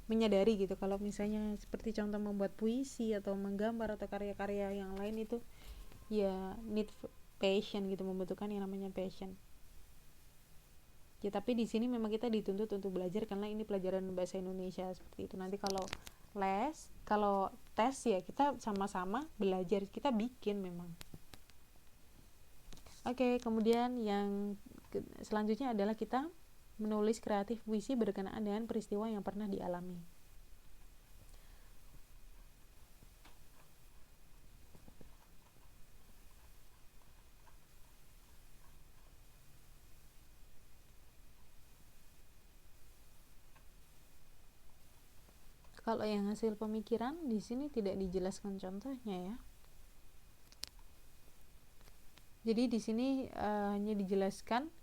menyadari gitu, kalau misalnya seperti contoh membuat puisi atau menggambar atau karya-karya yang lain itu ya need passion gitu, membutuhkan yang namanya passion ya. Tapi di sini memang kita dituntut untuk belajar karena ini pelajaran bahasa Indonesia seperti itu. Nanti kalau kalau tes ya kita sama-sama belajar, kita bikin memang. Oke, kemudian yang selanjutnya adalah kita menulis kreatif puisi berkenaan dengan peristiwa yang pernah dialami. Kalau yang hasil pemikiran di sini tidak dijelaskan contohnya ya. Jadi di sini hanya dijelaskan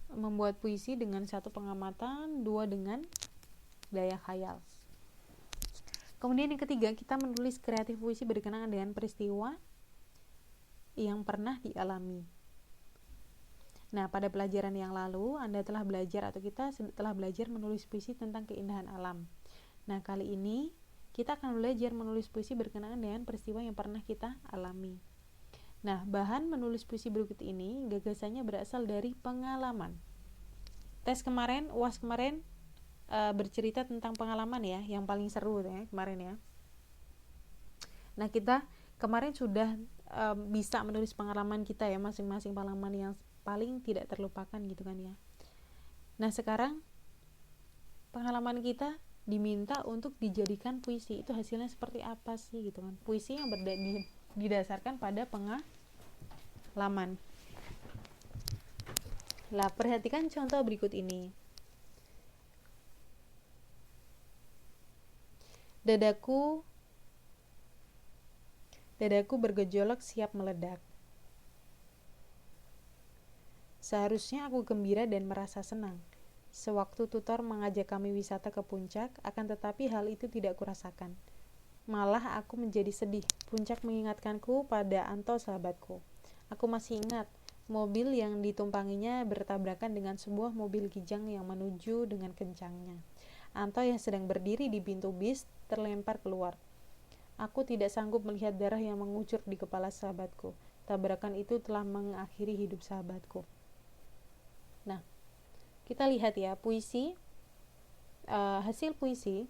membuat puisi dengan satu pengamatan, dua dengan daya khayal. Kemudian yang ketiga, kita menulis kreatif puisi berkenaan dengan peristiwa yang pernah dialami. Nah, pada pelajaran yang lalu Anda telah belajar atau kita telah belajar menulis puisi tentang keindahan alam. Nah, kali ini kita akan belajar menulis puisi berkenaan dengan peristiwa yang pernah kita alami. Nah, bahan menulis puisi berikut ini gagasannya berasal dari pengalaman. Tes kemarin, UAS kemarin bercerita tentang pengalaman ya, yang paling seru ya kemarin ya. Nah, kita kemarin sudah bisa menulis pengalaman kita ya, masing-masing pengalaman yang paling tidak terlupakan gitu kan ya. Nah, sekarang pengalaman kita diminta untuk dijadikan puisi. Itu hasilnya seperti apa sih gitu kan? Puisi yang didasarkan pada pengalaman. Lah, perhatikan contoh berikut ini. Dadaku bergejolak siap meledak. Seharusnya aku gembira dan merasa senang sewaktu tutor mengajak kami wisata ke puncak, akan tetapi hal itu tidak kurasakan. Malah aku menjadi sedih. Puncak mengingatkanku pada Anto sahabatku. Aku masih ingat, mobil yang ditumpanginya bertabrakan dengan sebuah mobil kijang yang menuju dengan kencangnya. Anto yang sedang berdiri di pintu bis terlempar keluar. Aku tidak sanggup melihat darah yang mengucur di kepala sahabatku. Tabrakan itu telah mengakhiri hidup sahabatku. Nah, kita lihat ya, puisi, hasil puisi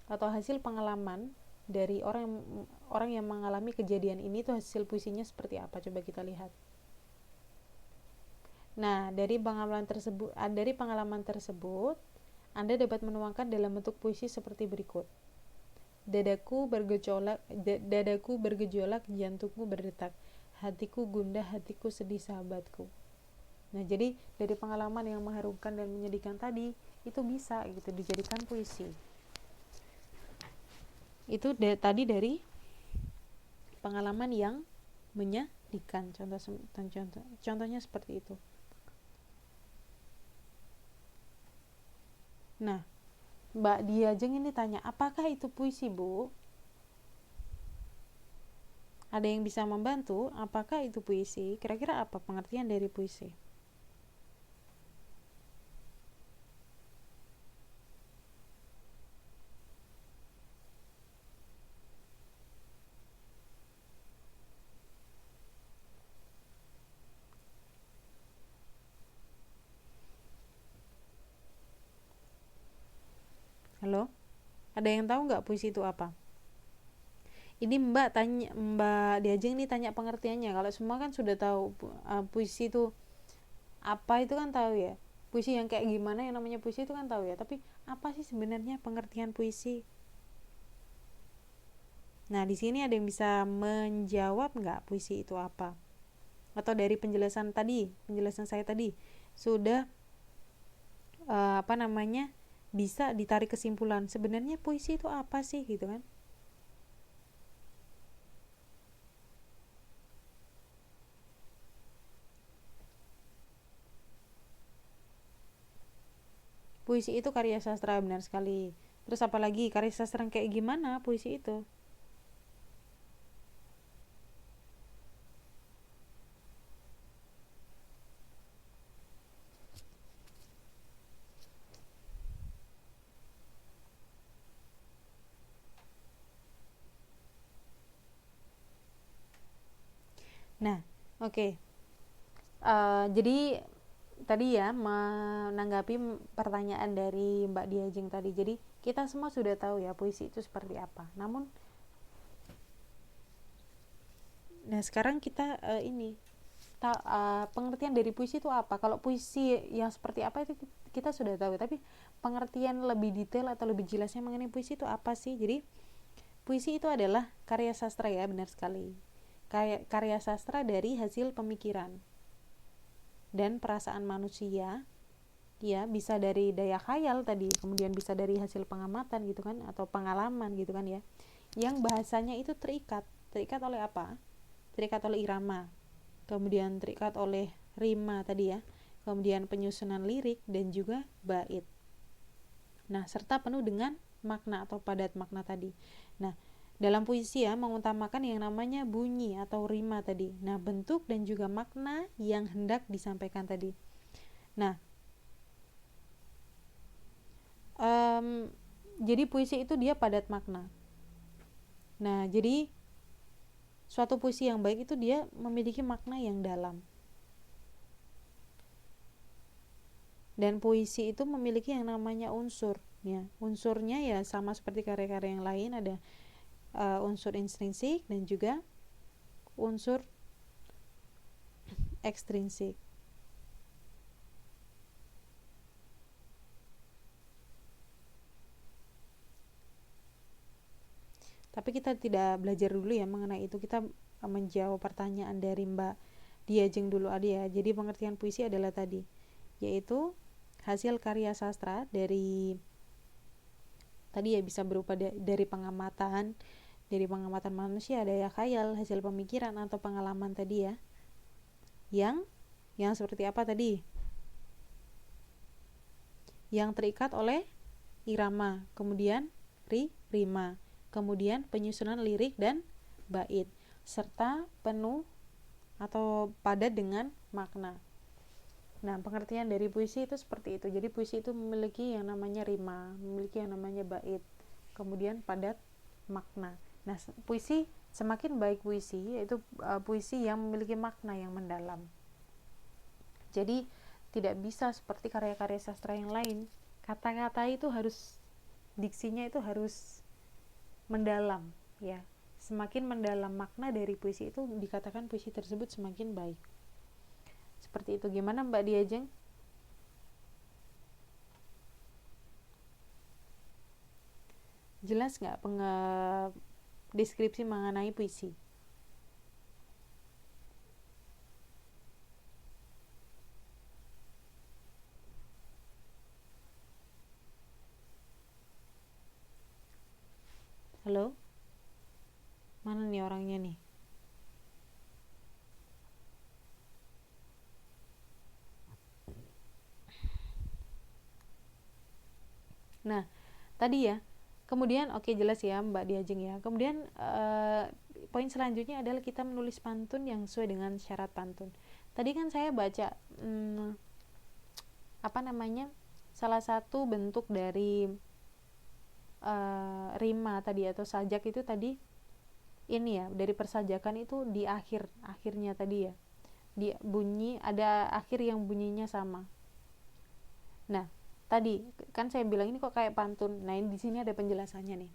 atau hasil pengalaman dari orang yang mengalami kejadian ini tuh hasil puisinya seperti apa, coba kita lihat. Nah, dari pengalaman tersebut Anda dapat menuangkan dalam bentuk puisi seperti berikut. Dadaku bergejolak, jantungku berdetak, hatiku gundah, hatiku sedih sahabatku. Nah, jadi dari pengalaman yang mengharukan dan menyedihkan tadi, itu bisa gitu dijadikan puisi. Itu tadi dari pengalaman yang menyedihkan. Contohnya seperti itu. Nah, Mbak Diajeng ini tanya, apakah itu puisi, Bu? Ada yang bisa membantu? Apakah itu puisi? Kira-kira apa pengertian dari puisi? Ada yang tahu nggak puisi itu apa? Ini Mbak Diajeng nih tanya pengertiannya. Kalau semua kan sudah tahu puisi itu apa, itu kan tahu ya. Puisi yang kayak gimana yang namanya puisi itu kan tahu ya. Tapi apa sih sebenarnya pengertian puisi? Nah, di sini ada yang bisa menjawab nggak puisi itu apa? Atau dari penjelasan saya tadi sudah bisa ditarik kesimpulan sebenarnya puisi itu apa sih gitu kan? Puisi itu karya sastra, benar sekali. Terus apalagi karya sastra yang kayak gimana puisi itu? Nah, oke. Okay. Jadi tadi ya menanggapi pertanyaan dari Mbak Diajeng tadi. Jadi kita semua sudah tahu ya puisi itu seperti apa. Namun, nah sekarang kita pengertian dari puisi itu apa? Kalau puisi yang seperti apa itu kita sudah tahu. Tapi pengertian lebih detail atau lebih jelasnya mengenai puisi itu apa sih? Jadi puisi itu adalah karya sastra ya, benar sekali. Karya sastra dari hasil pemikiran dan perasaan manusia, ya bisa dari daya khayal tadi, kemudian bisa dari hasil pengamatan gitu kan, atau pengalaman gitu kan ya, yang bahasanya itu terikat oleh apa? Terikat oleh irama, kemudian terikat oleh rima tadi ya, kemudian penyusunan lirik dan juga bait. Nah, serta penuh dengan makna atau padat makna tadi. Nah, dalam puisi ya mengutamakan yang namanya bunyi atau rima tadi. Nah, bentuk dan juga makna yang hendak disampaikan tadi. Nah, jadi puisi itu dia padat makna. Nah, jadi suatu puisi yang baik itu dia memiliki makna yang dalam. Dan puisi itu memiliki yang namanya unsur. Ya, unsurnya ya sama seperti karya-karya yang lain, ada unsur intrinsik dan juga unsur ekstrinsik. Tapi kita tidak belajar dulu ya mengenai itu, kita menjawab pertanyaan dari Mbak Diajeng dulu ada ya. Jadi pengertian puisi adalah tadi, yaitu hasil karya sastra dari tadi ya, bisa berupa dari pengamatan manusia, daya khayal, hasil pemikiran atau pengalaman tadi ya. Yang seperti apa tadi? Yang terikat oleh irama, kemudian rima, kemudian penyusunan lirik dan bait, serta penuh atau padat dengan makna. Nah, pengertian dari puisi itu seperti itu. Jadi puisi itu memiliki yang namanya rima, memiliki yang namanya bait, kemudian padat makna. Nah, puisi semakin baik puisi, yaitu puisi yang memiliki makna yang mendalam. Jadi tidak bisa seperti karya-karya sastra yang lain. Kata-kata itu harus, diksinya itu harus mendalam ya. Semakin mendalam makna dari puisi itu, dikatakan puisi tersebut semakin baik. Seperti itu. Gimana Mbak Diajeng? Jelas nggak deskripsi mengenai puisi? Halo? Mana nih orangnya nih? Nah, tadi ya. Kemudian oke, jelas ya Mbak Diajeng ya. Kemudian poin selanjutnya adalah kita menulis pantun yang sesuai dengan syarat pantun. Tadi kan saya baca salah satu bentuk dari rima tadi atau sajak itu tadi, ini ya, dari persajakan itu di akhirnya tadi ya, di bunyi ada akhir yang bunyinya sama. Nah, tadi kan saya bilang ini kok kayak pantun. Nah, ini di sini ada penjelasannya nih.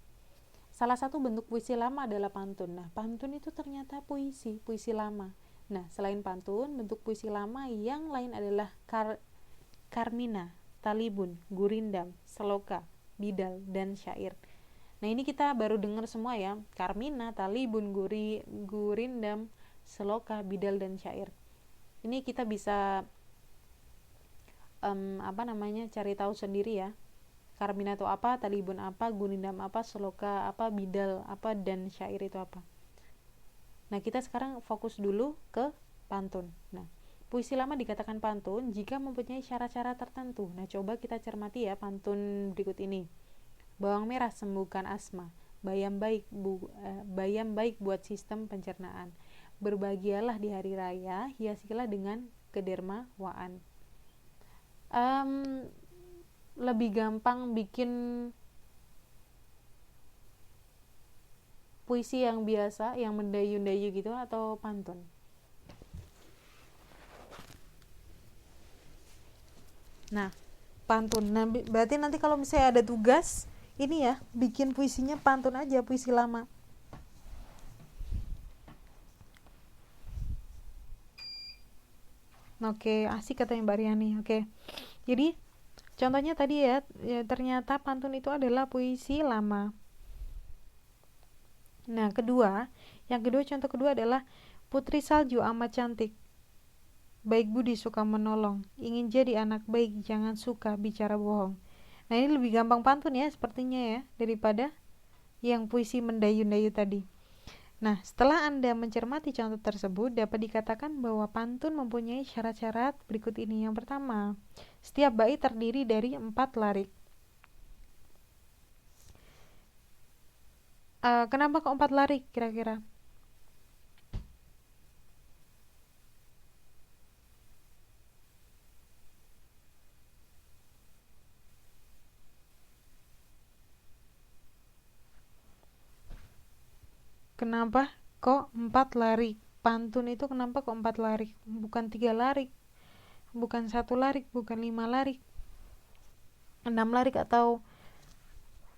Salah satu bentuk puisi lama adalah pantun. Nah, pantun itu ternyata puisi lama. Nah, selain pantun, bentuk puisi lama yang lain adalah karmina, talibun, gurindam, seloka, bidal, dan syair. Nah, ini kita baru dengar semua ya. Karmina, talibun, gurindam, seloka, bidal, dan syair. Ini kita bisa cari tahu sendiri ya. Karmina itu apa, talibun apa, gurindam apa, seloka apa, bidal apa, dan syair itu apa. Nah, kita sekarang fokus dulu ke pantun. Nah, puisi lama dikatakan pantun jika mempunyai syarat-syarat tertentu. Nah, coba kita cermati ya pantun berikut ini. Bawang merah sembuhkan asma, bayam baik buat sistem pencernaan. Berbahagialah di hari raya, hiasilah dengan kedermawaan. Lebih gampang bikin puisi yang biasa, yang mendayu-dayu gitu, atau pantun? Nah, pantun. Nah, berarti nanti kalau misalnya ada tugas ini ya, bikin puisinya pantun aja, puisi lama. Oke, asik katanya Mbak Riani. Oke. Jadi, contohnya tadi ya, ternyata pantun itu adalah puisi lama. Nah, contoh kedua adalah putri salju amat cantik. Baik budi suka menolong, ingin jadi anak baik, jangan suka bicara bohong. Nah, ini lebih gampang pantun ya sepertinya ya, daripada yang puisi mendayu-dayu tadi. Nah, setelah Anda mencermati contoh tersebut, dapat dikatakan bahwa pantun mempunyai syarat-syarat berikut ini. Yang pertama, setiap bait terdiri dari 4 larik. Kenapa kok 4 larik kira-kira? Kenapa kok 4 larik? Pantun itu kenapa kok 4 larik? Bukan 3 larik, bukan 1 larik, bukan 5 larik, 6 larik, atau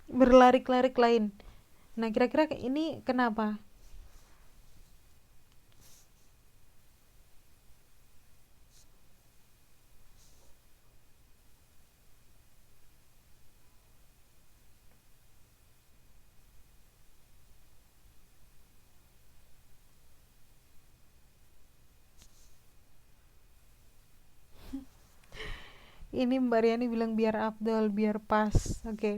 berlarik-larik lain. Nah, kira-kira ini kenapa? Ini Mbak Riani bilang biar afdol, biar pas. Oke.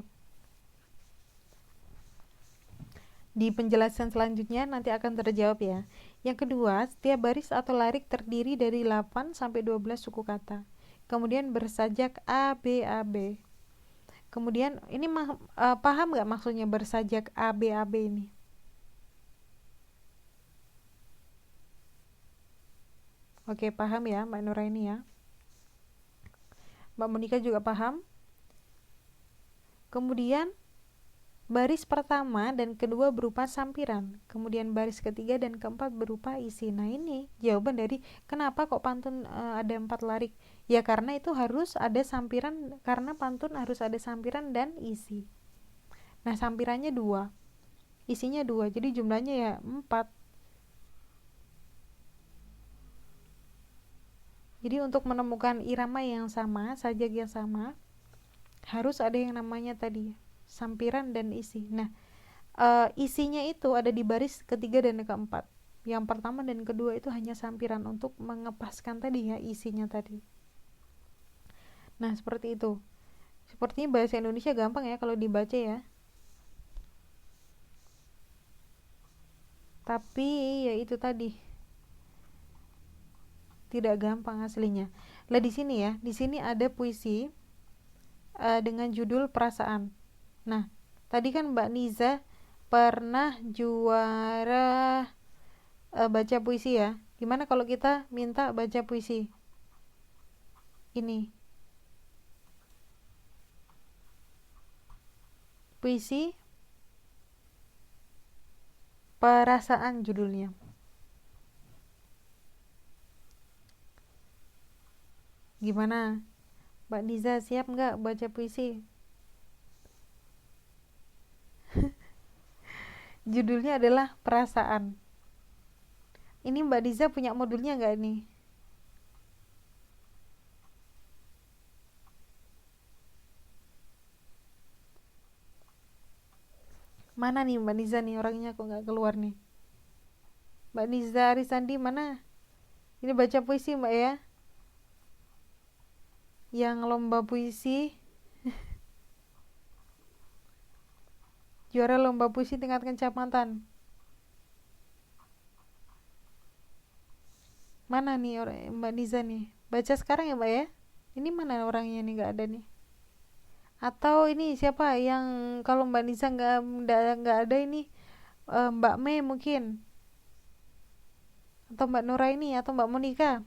Di penjelasan selanjutnya nanti akan terjawab ya. Yang kedua, setiap baris atau larik terdiri dari 8 sampai 12 suku kata. Kemudian bersajak A, B, A, B. Kemudian ini paham nggak maksudnya bersajak A, B, A, B ini? Oke, paham ya Mbak Nuraini ya. Mbak Monika juga paham. Kemudian baris pertama dan kedua berupa sampiran, kemudian baris ketiga dan keempat berupa isi. Nah, ini jawaban dari kenapa kok pantun ada 4 larik. Ya karena itu harus ada sampiran, karena pantun harus ada sampiran dan isi. Nah, sampirannya 2, isinya 2, jadi jumlahnya ya 4. Jadi untuk menemukan irama yang sama, sajak yang sama, harus ada yang namanya tadi sampiran dan isi. Nah, isinya itu ada di baris ketiga dan keempat. Yang pertama dan kedua itu hanya sampiran untuk mengepaskan tadi ya isinya tadi. Nah, seperti itu. Sepertinya bahasa Indonesia gampang ya kalau dibaca ya. Tapi ya itu tadi tidak gampang aslinya. Lah di sini ya, di sini ada puisi dengan judul Perasaan. Nah, tadi kan Mbak Niza pernah juara baca puisi ya. Gimana kalau kita minta baca puisi ini? Puisi Perasaan judulnya. Gimana? Mbak Niza siap nggak baca puisi? Judulnya adalah Perasaan. Ini Mbak Niza punya modulnya nggak nih? Mana nih Mbak Niza nih, orangnya kok nggak keluar nih? Mbak Niza Arisandi mana? Ini baca puisi Mbak ya? Yang lomba puisi, juara lomba puisi tingkat kecamatan. Mana nih Mbak Niza nih? Baca sekarang ya Mbak ya? Ini mana orangnya nih, nggak ada nih? Atau ini siapa yang, kalau Mbak Niza nggak ada ini, Mbak Mei mungkin, atau Mbak Nuraini atau Mbak Monika.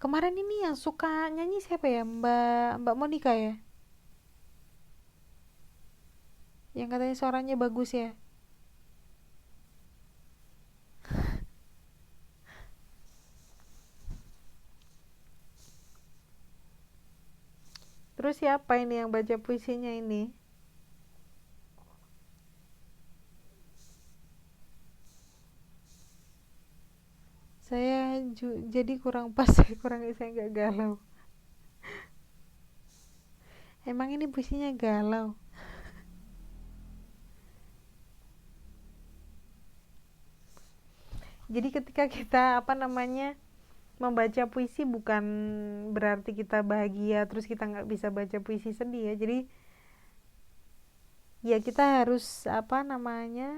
Kemarin ini yang suka nyanyi siapa ya, Mbak Monika ya, yang katanya suaranya bagus ya. Terus siapa ini yang baca puisinya ini? Saya jadi kurang pas kurang, saya nggak galau. Emang ini puisinya galau? Jadi ketika kita apa namanya membaca puisi, bukan berarti kita bahagia terus kita nggak bisa baca puisi sedih ya. Jadi ya kita harus apa namanya,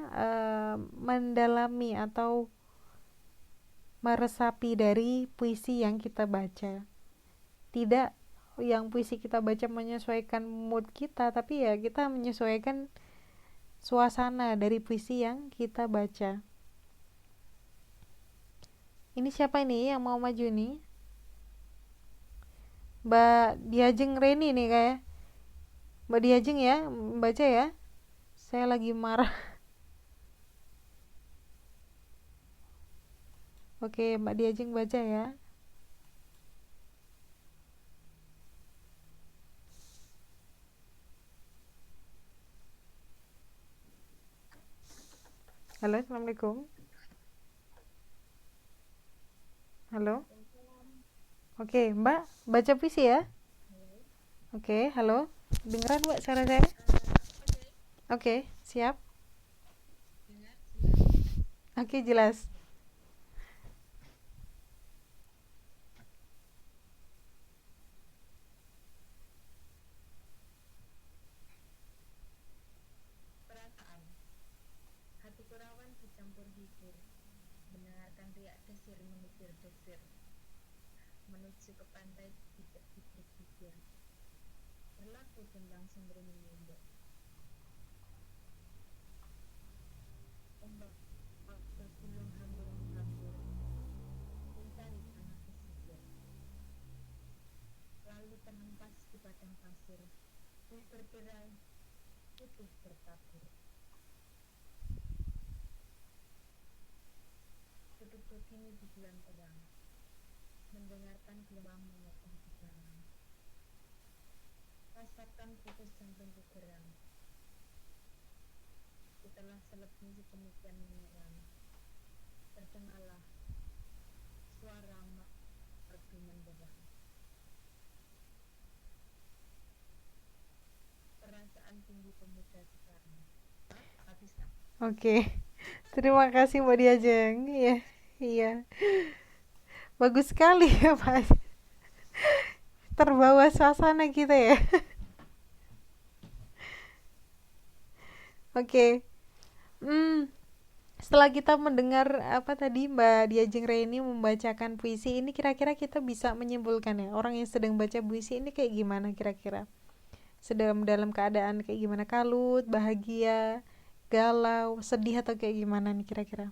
mendalami atau meresapi dari puisi yang kita baca. Tidak yang puisi kita baca menyesuaikan mood kita, tapi ya kita menyesuaikan suasana dari puisi yang kita baca. Ini siapa ini yang mau maju nih? Mbak Diajeng Reni nih kayak. Mbak Diajeng ya, baca ya. Saya lagi marah. Oke, Mbak Diajeng baca ya. Halo, Assalamualaikum. Halo. Oke, Mbak, baca puisi ya. Oke, halo. Dengeran Mbak suara saya? Oke, siap. Oke, jelas. Hatiku rawan dicampur hibur, mendengarkan riak desir mengukir desir, menuju ke pantai tidak berpikir, berlaku tentang sembering menyumbuk, ombak bergulung hambur menghambur, mencari tanah pesisir, lalu terhempas di padang pasir, bui berderai, putih bertabur. Duduk begini di bulan terang, mendengarkan gelombang mengotong di dalam. Rasakan putus jantungku geram, setelah selebih sedemikian menyerang. Terdengarlah suara merdu menderang. Perasaan tinggi pemuda sekarang. Habiskan. Oke. Terima kasih Mbak Diajeng. Iya, iya. Bagus sekali ya, Pak. Terbawa suasana kita ya. Oke. Hmm, setelah kita mendengar apa tadi Mbak Diajeng Reni membacakan puisi ini, kira-kira kita bisa menyimpulkan ya, orang yang sedang baca puisi ini kayak gimana kira-kira? Sedang dalam keadaan kayak gimana? Kalut, bahagia, galau, sedih, atau kayak gimana nih kira-kira?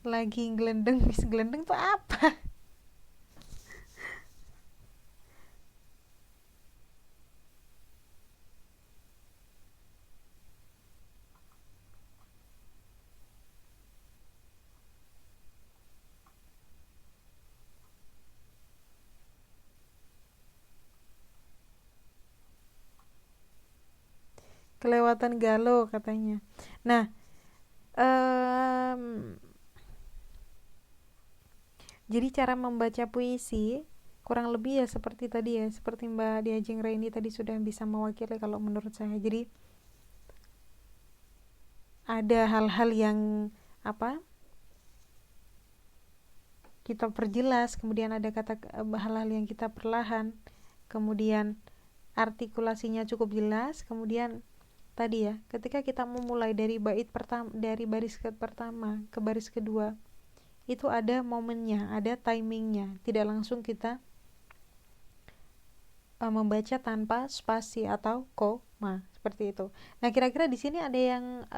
Lagi gelendeng, bis gelendeng tuh apa? kelewatan galau katanya. Nah, jadi cara membaca puisi kurang lebih ya seperti tadi ya, seperti Mbak Diajeng Raini tadi sudah bisa mewakili kalau menurut saya. Jadi ada hal-hal yang apa kita perjelas, kemudian ada hal-hal yang kita perlahan, kemudian artikulasinya cukup jelas, kemudian tadi ya ketika kita memulai dari bait pertama, dari baris pertama ke baris kedua, itu ada momennya, ada timingnya, tidak langsung kita membaca tanpa spasi atau koma seperti itu. Nah, kira-kira di sini ada yang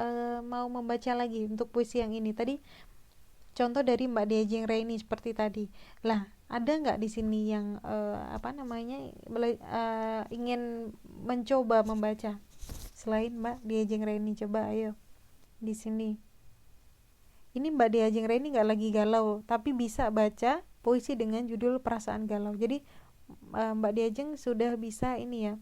mau membaca lagi untuk puisi yang ini tadi, contoh dari Mbak Diajeng Raini seperti tadi. Lah, ada nggak di sini yang ingin mencoba membaca selain Mbak Diajeng Raini? Coba ayo di sini. Ini Mbak Diajeng Raini nggak lagi galau, tapi bisa baca puisi dengan judul Perasaan Galau. Jadi Mbak Diajeng sudah bisa ini ya,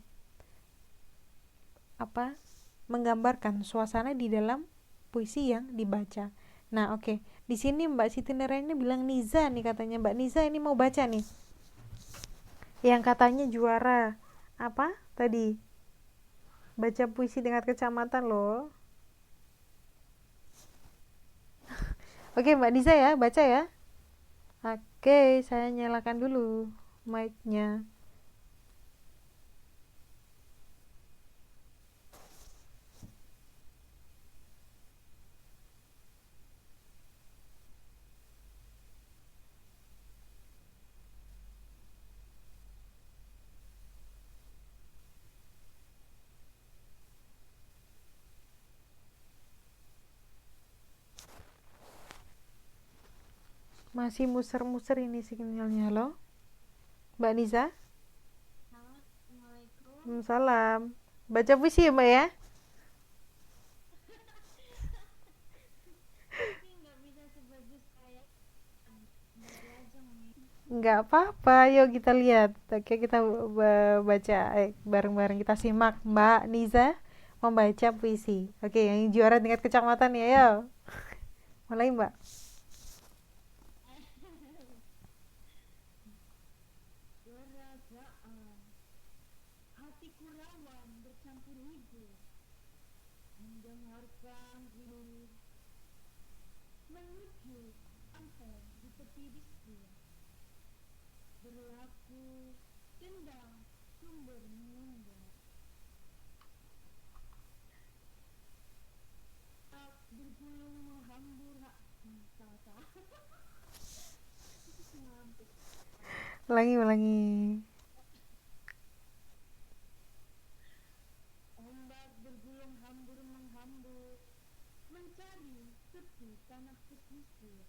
menggambarkan suasana di dalam puisi yang dibaca. Nah, oke. Di sini Mbak Siti Nuraini bilang Niza nih, katanya Mbak Niza ini mau baca nih. Yang katanya juara apa tadi? Baca puisi tingkat kecamatan loh. Oke, Mbak Niza ya, baca ya. Oke, saya nyalakan dulu mic-nya. Masih muser-muser ini sinyalnya. Halo, Mbak Niza. Assalamualaikum. Salam. Baca puisi ya, Mbak ya? Tapi nggak bisa sebagus kayak Mbak Diajeng nih. Nggak apa-apa, yuk kita lihat. Oke, kita baca bareng-bareng, kita simak Mbak Niza membaca puisi. Oke, yang juara tingkat kecamatan ya, yo. Mulai, Mbak. Keragaan, hatiku rawan bercampur hidup, mendengarkan rindu, menuju sampai di tepi bisu, berlaku tendang sumber menunda, tak bergulung menghambur hak tata. Ulangi. Ombak bergulung hambur menghambur, mencari tepi tanah pesisir,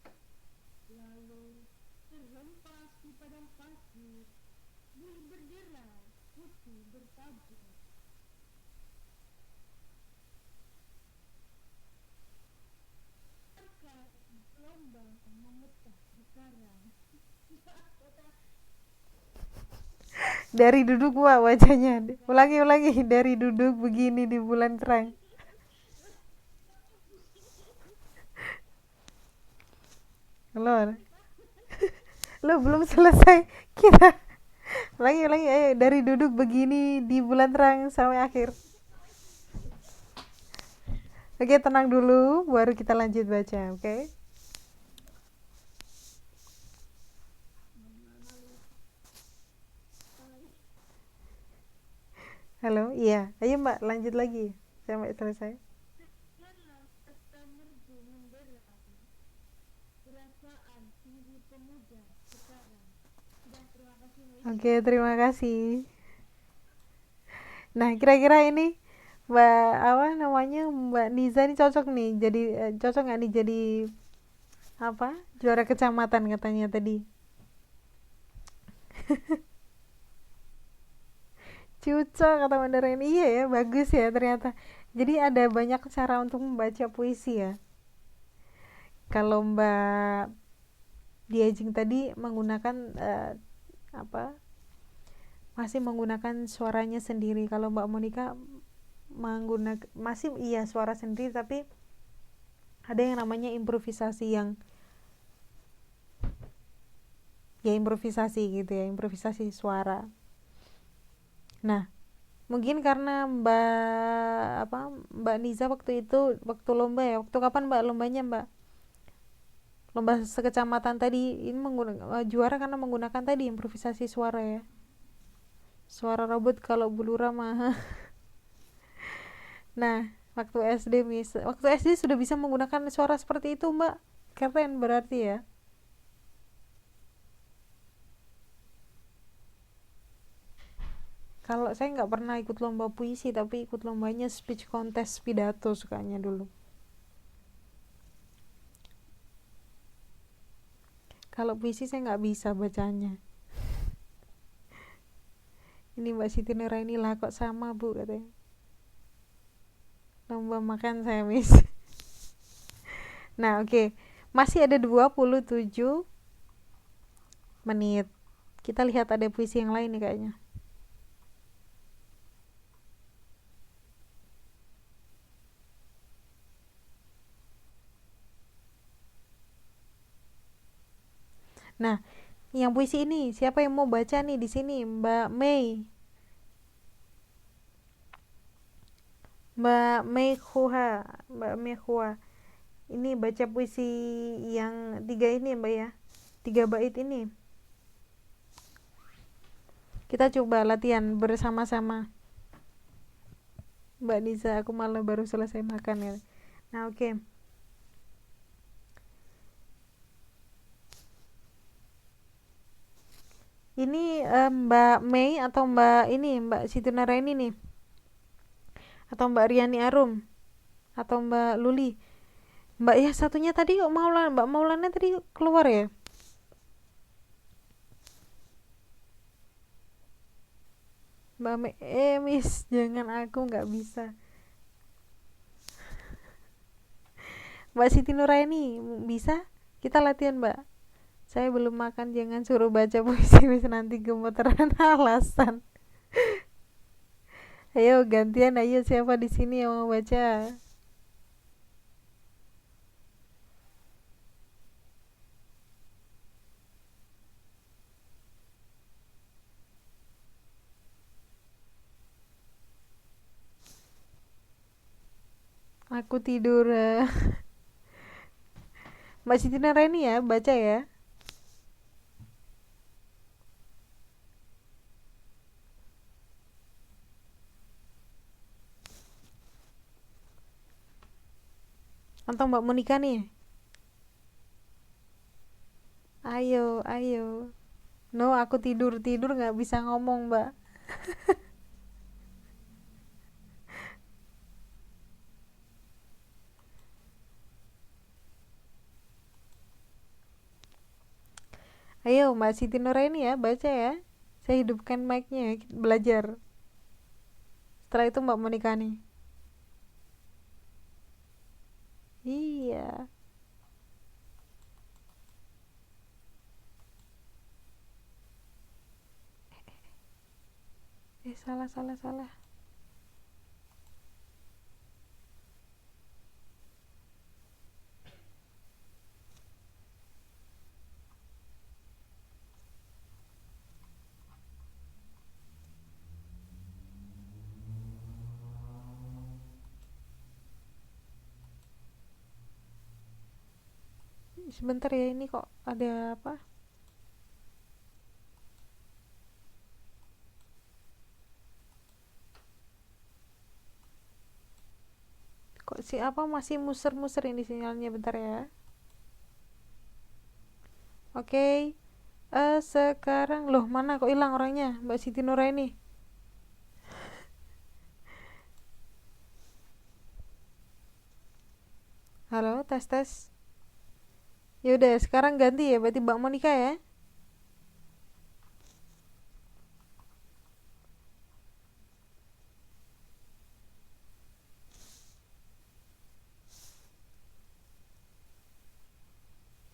lalu terhempas di padang pasir, bulu berderai, putih bertabur. Terkat gelombang memetah di karang. Dari duduk, Mbak, wajahnya. Ulangi. Dari duduk begini di bulan terang. Halo. Lo belum selesai. Kita ulangi. Ayo, dari duduk begini di bulan terang sampai akhir. Oke, tenang dulu, baru kita lanjut baca, oke? Halo, iya. Ayo Mbak, lanjut lagi sampai selesai. Lelah serta merdu menderai, perasaan tinggi pemuda sekarang. Sudah, terima kasih Mbak. Oke, terima kasih. Nah, kira-kira ini Mbak Niza ini cocok nih, jadi cocok nggak nih jadi juara kecamatan katanya tadi. Cocok kata Mandarin. Iya ya, bagus ya ternyata. Jadi ada banyak cara untuk membaca puisi ya. Kalau Mbak Diajeng tadi menggunakan masih menggunakan suaranya sendiri. Kalau Mbak Monica menggunakan, masih iya suara sendiri, tapi ada yang namanya improvisasi, yang ya improvisasi gitu ya, improvisasi suara. Nah, mungkin karena Mbak Niza waktu itu waktu lomba ya, waktu kapan Mbak lombanya Mbak? Lomba sekecamatan tadi ini juara karena menggunakan tadi improvisasi suara ya. Suara robot kalau Bulura mah. Nah, waktu SD sudah bisa menggunakan suara seperti itu Mbak. Keren berarti ya. Kalau saya nggak pernah ikut lomba puisi, tapi ikut lombanya speech contest pidato sukanya dulu. Kalau puisi saya nggak bisa bacanya. Ini Mbak Siti Nuraini lah kok sama Bu katanya. Lomba makan saya miss. Nah oke, masih ada 27 menit. Kita lihat ada puisi yang lain nih kayaknya. Nah, yang puisi ini siapa yang mau baca nih di sini? Mbak Mei. Mbak Mei Hua, Mbak Mei Hua. Ini baca puisi yang 3 ini Mbak ya. 3 bait ini. Kita coba latihan bersama-sama. Mbak Nisa, aku malah baru selesai makan ya. Nah, oke. Ini Mbak Mei atau Mbak Siti Nuraini nih, atau Mbak Riani Arum, atau Mbak Luli. Mbak ya satunya tadi kok Mbak Maulana tadi keluar ya. Mbak Mei, Miss, jangan, aku nggak bisa. Mbak Siti Nuraini bisa? Kita latihan Mbak. Saya belum makan, jangan suruh baca puisi wis nanti gemeteran alasan. Ayo gantian, ayo siapa di sini yang mau baca? Aku tidur. Mbak Siti Nuraini ya, baca ya. Atau Mbak Monika nih. Ayo, ayo. No, aku tidur nggak bisa ngomong Mbak. Ayo Mbak Siti Nuraini ya, baca ya. Saya hidupkan mic-nya, belajar. Setelah itu Mbak Monika nih. Iya. Salah, salah, salah. Sebentar ya, ini kok ada apa? Kok si apa masih muser-muser ini sinyalnya, bentar ya. Oke. Sekarang loh, mana kok hilang orangnya? Mbak Siti Nuraini. Halo, tes tes. Ya udah, sekarang ganti ya, berarti Mbak Monika ya.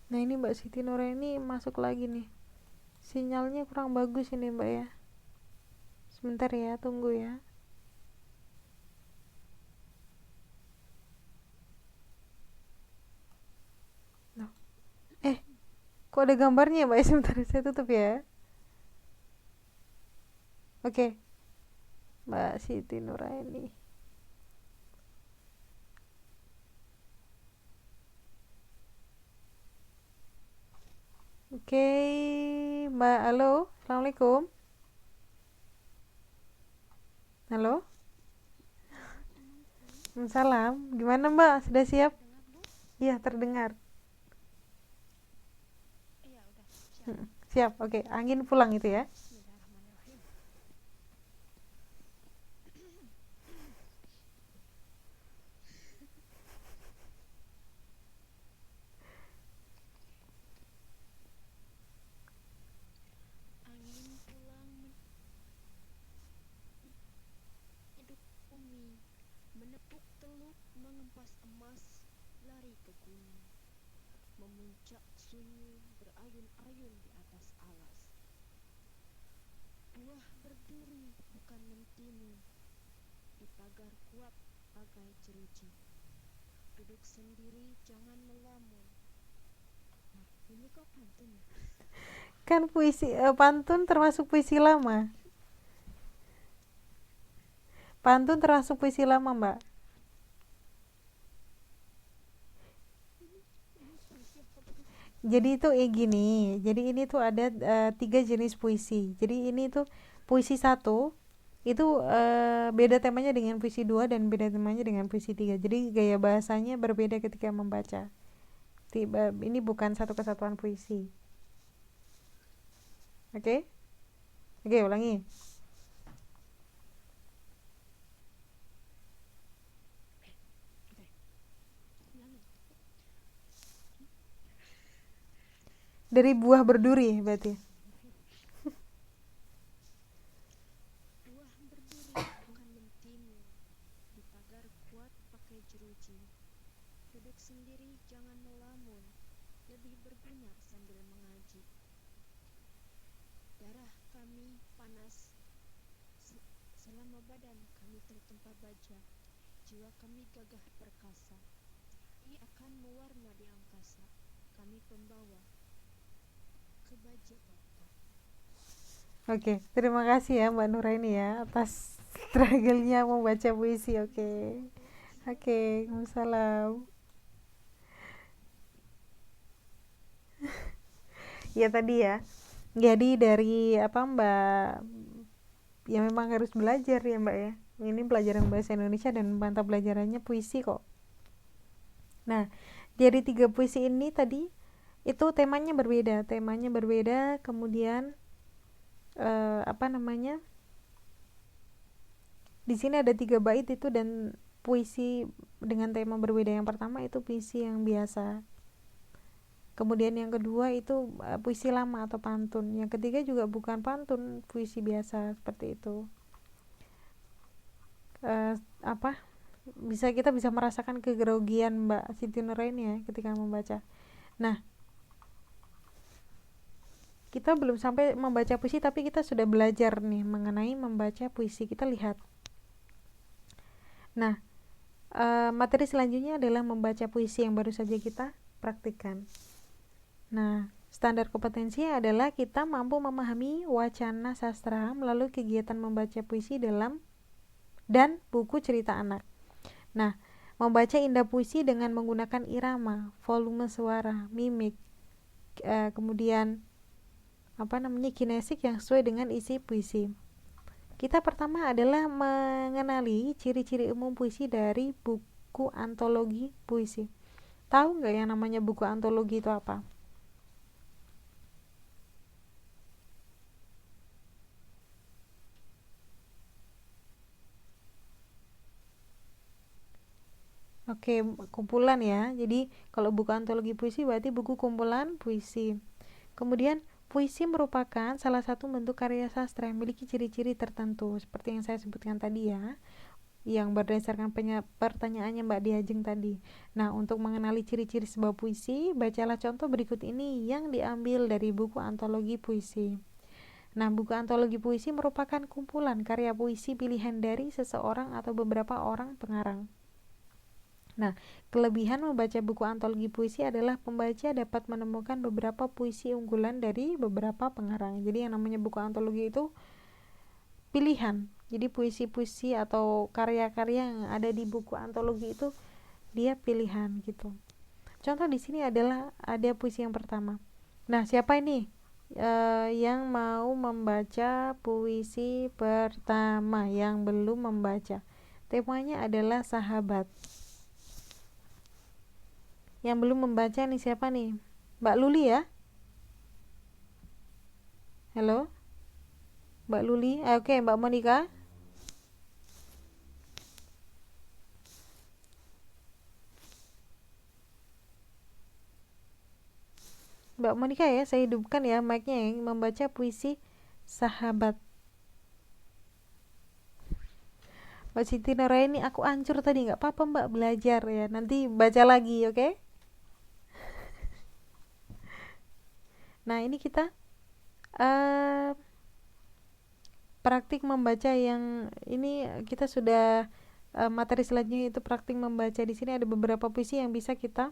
Nah, ini Mbak Siti Nuraini masuk lagi nih. Sinyalnya kurang bagus ini Mbak ya. Sebentar ya, tunggu ya. Kok ada gambarnya ya, Mbak? Sebentar, saya tutup ya. Oke, Mbak Siti Nuraini. Oke, Mbak, halo, assalamualaikum. Halo, salam. Gimana Mbak? Sudah siap? Dengar Bu? Iya, terdengar. Iya, udah siap. Siap. Oke, angin pulang itu ya. Bismillahirrahmanirrahim. Angin pulang hidup bumi, menepuk teluk, mengempas emas, lari ke gunung, memuncak sunyi, berayun-ayun di atas alas. Buah berduri bukan mentimu, di pagar kuat bagai jeruji. Duduk sendiri jangan melamun. Nah, ini kok pantun ya? Kan puisi pantun termasuk puisi lama. Pantun termasuk puisi lama, Mbak. Ini puisi apa tuh? Jadi itu gini. Jadi ini tuh ada 3 jenis puisi. Jadi ini tuh puisi 1 itu beda temanya dengan puisi 2 dan beda temanya dengan puisi 3. Jadi gaya bahasanya berbeda ketika membaca. Ini bukan satu kesatuan puisi. Oke? Oke, ulangi. Oke, ulangi. Dari buah berduri berarti. Buah berduri bukan mentimu, di pagar kuat pakai jeruji. Duduk sendiri jangan melamun, lebih berguna sambil mengaji. Darah kami panas, selama badan kami tertempa baja. Jiwa kami gagah perkasa, kami akan mewarna di angkasa. Kami pembawa ke baja bata. Oke, terima kasih ya Mbak Nuraini ya atas struggle-nya membaca puisi. Oke. Oke, Waalaikumsalam. Ya tadi ya. Jadi dari apa Mbak, ya memang harus belajar ya Mbak ya. Ini pelajaran bahasa Indonesia dan mata pelajarannya puisi kok. Nah, dari 3 puisi ini tadi itu temanya berbeda, kemudian apa namanya? Di sini ada 3 bait itu dan puisi dengan tema berbeda. Yang pertama itu puisi yang biasa. Kemudian yang kedua itu puisi lama atau pantun. Yang ketiga juga bukan pantun, puisi biasa seperti itu. Apa? Kita bisa merasakan kegrogian Mbak Siti Nuraini ya ketika membaca. Nah, kita belum sampai membaca puisi tapi kita sudah belajar nih mengenai membaca puisi. Kita lihat. Nah, materi selanjutnya adalah membaca puisi yang baru saja kita praktikkan. Nah, standar kompetensi adalah kita mampu memahami wacana sastra melalui kegiatan membaca puisi dan buku cerita anak. Nah, membaca indah puisi dengan menggunakan irama, volume suara, mimik, kemudian kinesik yang sesuai dengan isi puisi. Kita pertama adalah mengenali ciri-ciri umum puisi dari buku antologi puisi. Tahu nggak yang namanya buku antologi itu apa? Oke, kumpulan ya. Jadi kalau buku antologi puisi berarti buku kumpulan puisi. Kemudian puisi merupakan salah satu bentuk karya sastra yang memiliki ciri-ciri tertentu seperti yang saya sebutkan tadi ya, yang berdasarkan pertanyaannya Mbak Diajeng tadi. Nah, untuk mengenali ciri-ciri sebuah puisi, bacalah contoh berikut ini yang diambil dari buku antologi puisi. Nah, buku antologi puisi merupakan kumpulan karya puisi pilihan dari seseorang atau beberapa orang pengarang. Nah, kelebihan membaca buku antologi puisi adalah pembaca dapat menemukan beberapa puisi unggulan dari beberapa pengarang. Jadi yang namanya buku antologi itu pilihan. Jadi puisi-puisi atau karya-karya yang ada di buku antologi itu dia pilihan gitu. Contoh di sini adalah ada puisi yang pertama. Nah, siapa ini yang mau membaca puisi pertama yang belum membaca? Temanya adalah sahabat. Yang belum membaca nih siapa nih? Mbak Luli ya? Halo? Mbak Luli? Oke, Mbak Monica? Mbak Monica ya, saya hidupkan ya mic-nya yang membaca puisi sahabat. Mbak Siti Nuraini, aku hancur tadi, nggak apa-apa Mbak, belajar ya. Nanti baca lagi, oke? Nah, ini kita praktik membaca yang ini kita sudah materi selanjutnya itu praktik membaca. Di sini ada beberapa puisi yang bisa kita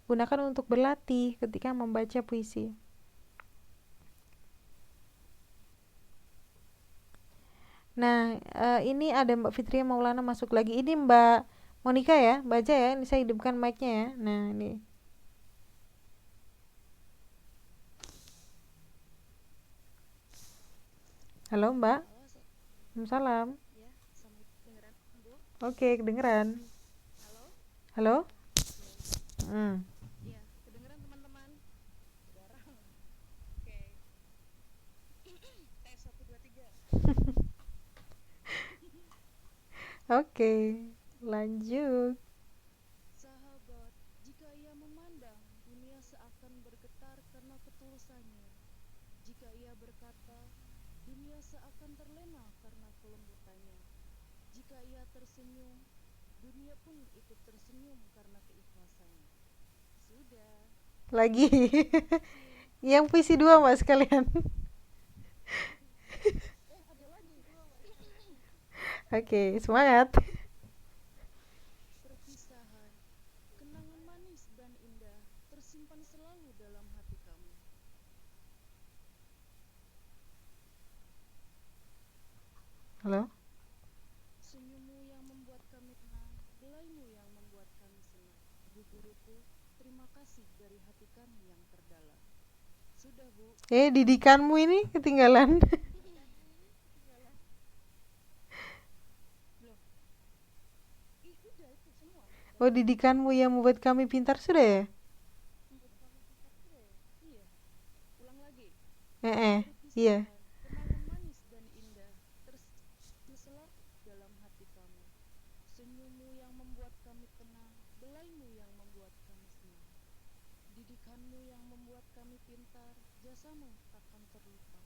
gunakan untuk berlatih ketika membaca puisi. Nah, ini ada Mbak Fitria Maulana masuk lagi. Ini Mbak Monica ya, baca ya. Ini saya hidupkan mic-nya ya. Nah, ini. Halo Mbak. Halo, Salam. ya, sambut dengeran, Bu. Oke, kedengeran. Halo? Halo? Oke. Iya, kedengeran teman-teman? Garang. Oke. Tes 1 2 3. Oke, lanjut. Sahabat, jika ia memandang, dunia seakan bergetar karena ketulusannya. Jika ia berkata, dunia seakan terlena karena kelembutannya. Jika ia tersenyum, dunia pun ikut tersenyum karena keikhlasannya. Sudah. Lagi. Puisi. Yang puisi dua Mbak sekalian. Ada lagi. Oke, semangat. Perpisahan, kenangan manis dan indah tersimpan selalu dalam hati kamu. Halo? Senyummu yang membuat kami tenang, belaimu yang membuat kami senang. Bu-guruku, terima kasih dari hati kami yang terdalam. Sudah, Bu. Didikanmu ini ketinggalan. Loh, udah itu semua. Oh, didikanmu yang membuat kami pintar sudah ya? Membuat kami pintar sudah ya? Iya. Ulang lagi. Iya. Perpisahan, kenangan manis dan indah terselap dalam hati kami. Senyummu yang membuat kami tenang, belaimu yang membuat kami senang. Didikanmu yang membuat kami pintar, jasamu takkan terlupa.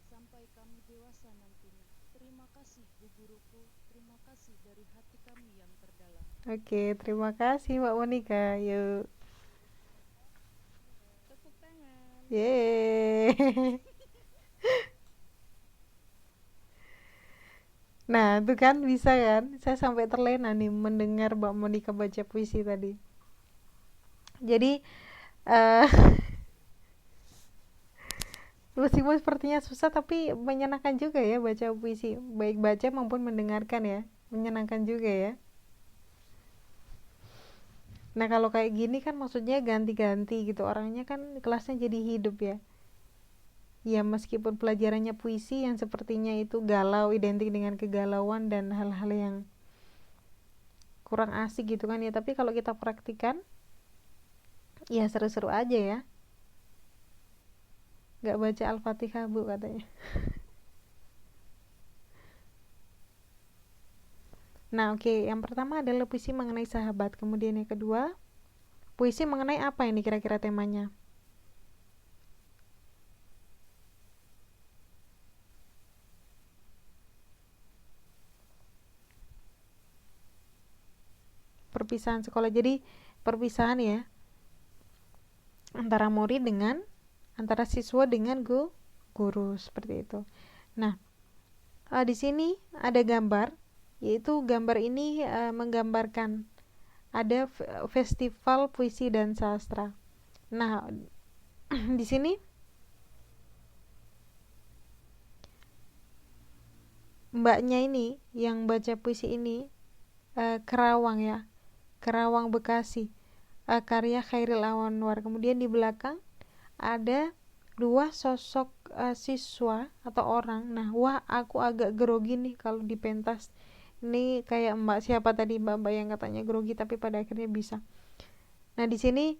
Sampai kami dewasa nantinya. Terima kasih, Bu Guruku. Terima kasih dari hati kami yang terdalam. Oke, terima kasih Mbak Monica. Yuk. Tepuk tangan. Yeay. Nah, itu kan bisa kan? Saya sampai terlena nih mendengar Mbak Monica baca puisi tadi. Jadi, eh meskipun sepertinya susah tapi menyenangkan juga ya baca puisi. Baik baca maupun mendengarkan ya. Menyenangkan juga ya. Nah, kalau kayak gini kan maksudnya ganti-ganti gitu. Orangnya kan kelasnya jadi hidup ya. Ya, meskipun pelajarannya puisi yang sepertinya itu galau, identik dengan kegalauan dan hal-hal yang kurang asik gitu kan ya. Tapi kalau kita praktikan, ya seru-seru aja ya. Gak baca Al-Fatihah Bu katanya. Nah, oke. Yang pertama adalah puisi mengenai sahabat. Kemudian yang kedua, puisi mengenai apa ini kira-kira temanya? Perpisahan sekolah. Jadi, perpisahan ya antara murid dengan antara siswa dengan guru seperti itu. Nah, di sini ada gambar, yaitu gambar ini menggambarkan ada festival puisi dan sastra. Nah, di sini mbaknya ini yang baca puisi ini Kerawang ya, Kerawang Bekasi, karya Khairil Anwar. Kemudian di belakang ada dua sosok siswa atau orang. Nah, wah aku agak grogi nih kalau di pentas. Ini kayak mbak siapa tadi, mbak yang katanya grogi tapi pada akhirnya bisa. Nah, di sini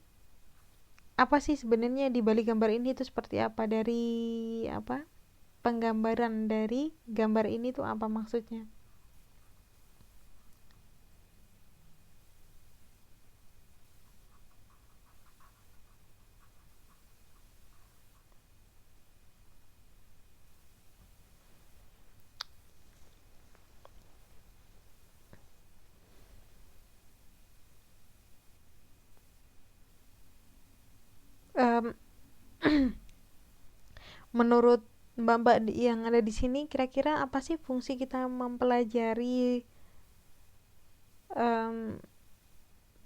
apa sih sebenarnya di balik gambar ini itu seperti apa, dari apa penggambaran dari gambar ini tuh apa maksudnya? um, Menurut mbak-mbak yang ada di sini, kira-kira apa sih fungsi kita mempelajari um,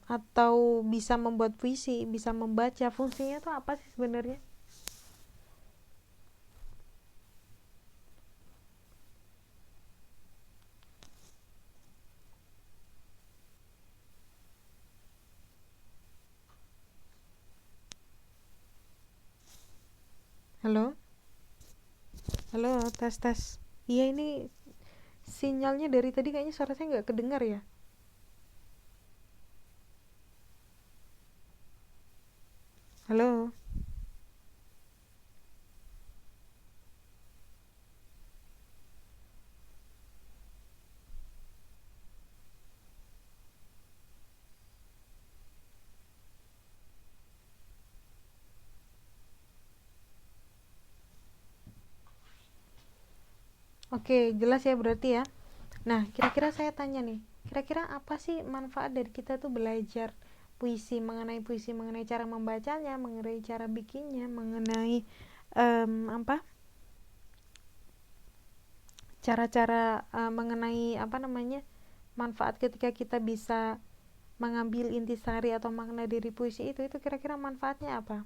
atau bisa membuat puisi, bisa membaca, fungsinya tuh apa sih sebenarnya? Halo, halo, tes tes. Iya, ini sinyalnya dari tadi kayaknya suara saya nggak kedengar ya. Halo. Oke, jelas ya berarti ya. Nah, kira-kira saya tanya nih, kira-kira apa sih manfaat dari kita tuh belajar puisi, mengenai cara membacanya, mengenai cara bikinnya, mengenai apa cara-cara mengenai apa namanya manfaat ketika kita bisa mengambil intisari atau makna dari puisi itu kira-kira manfaatnya apa?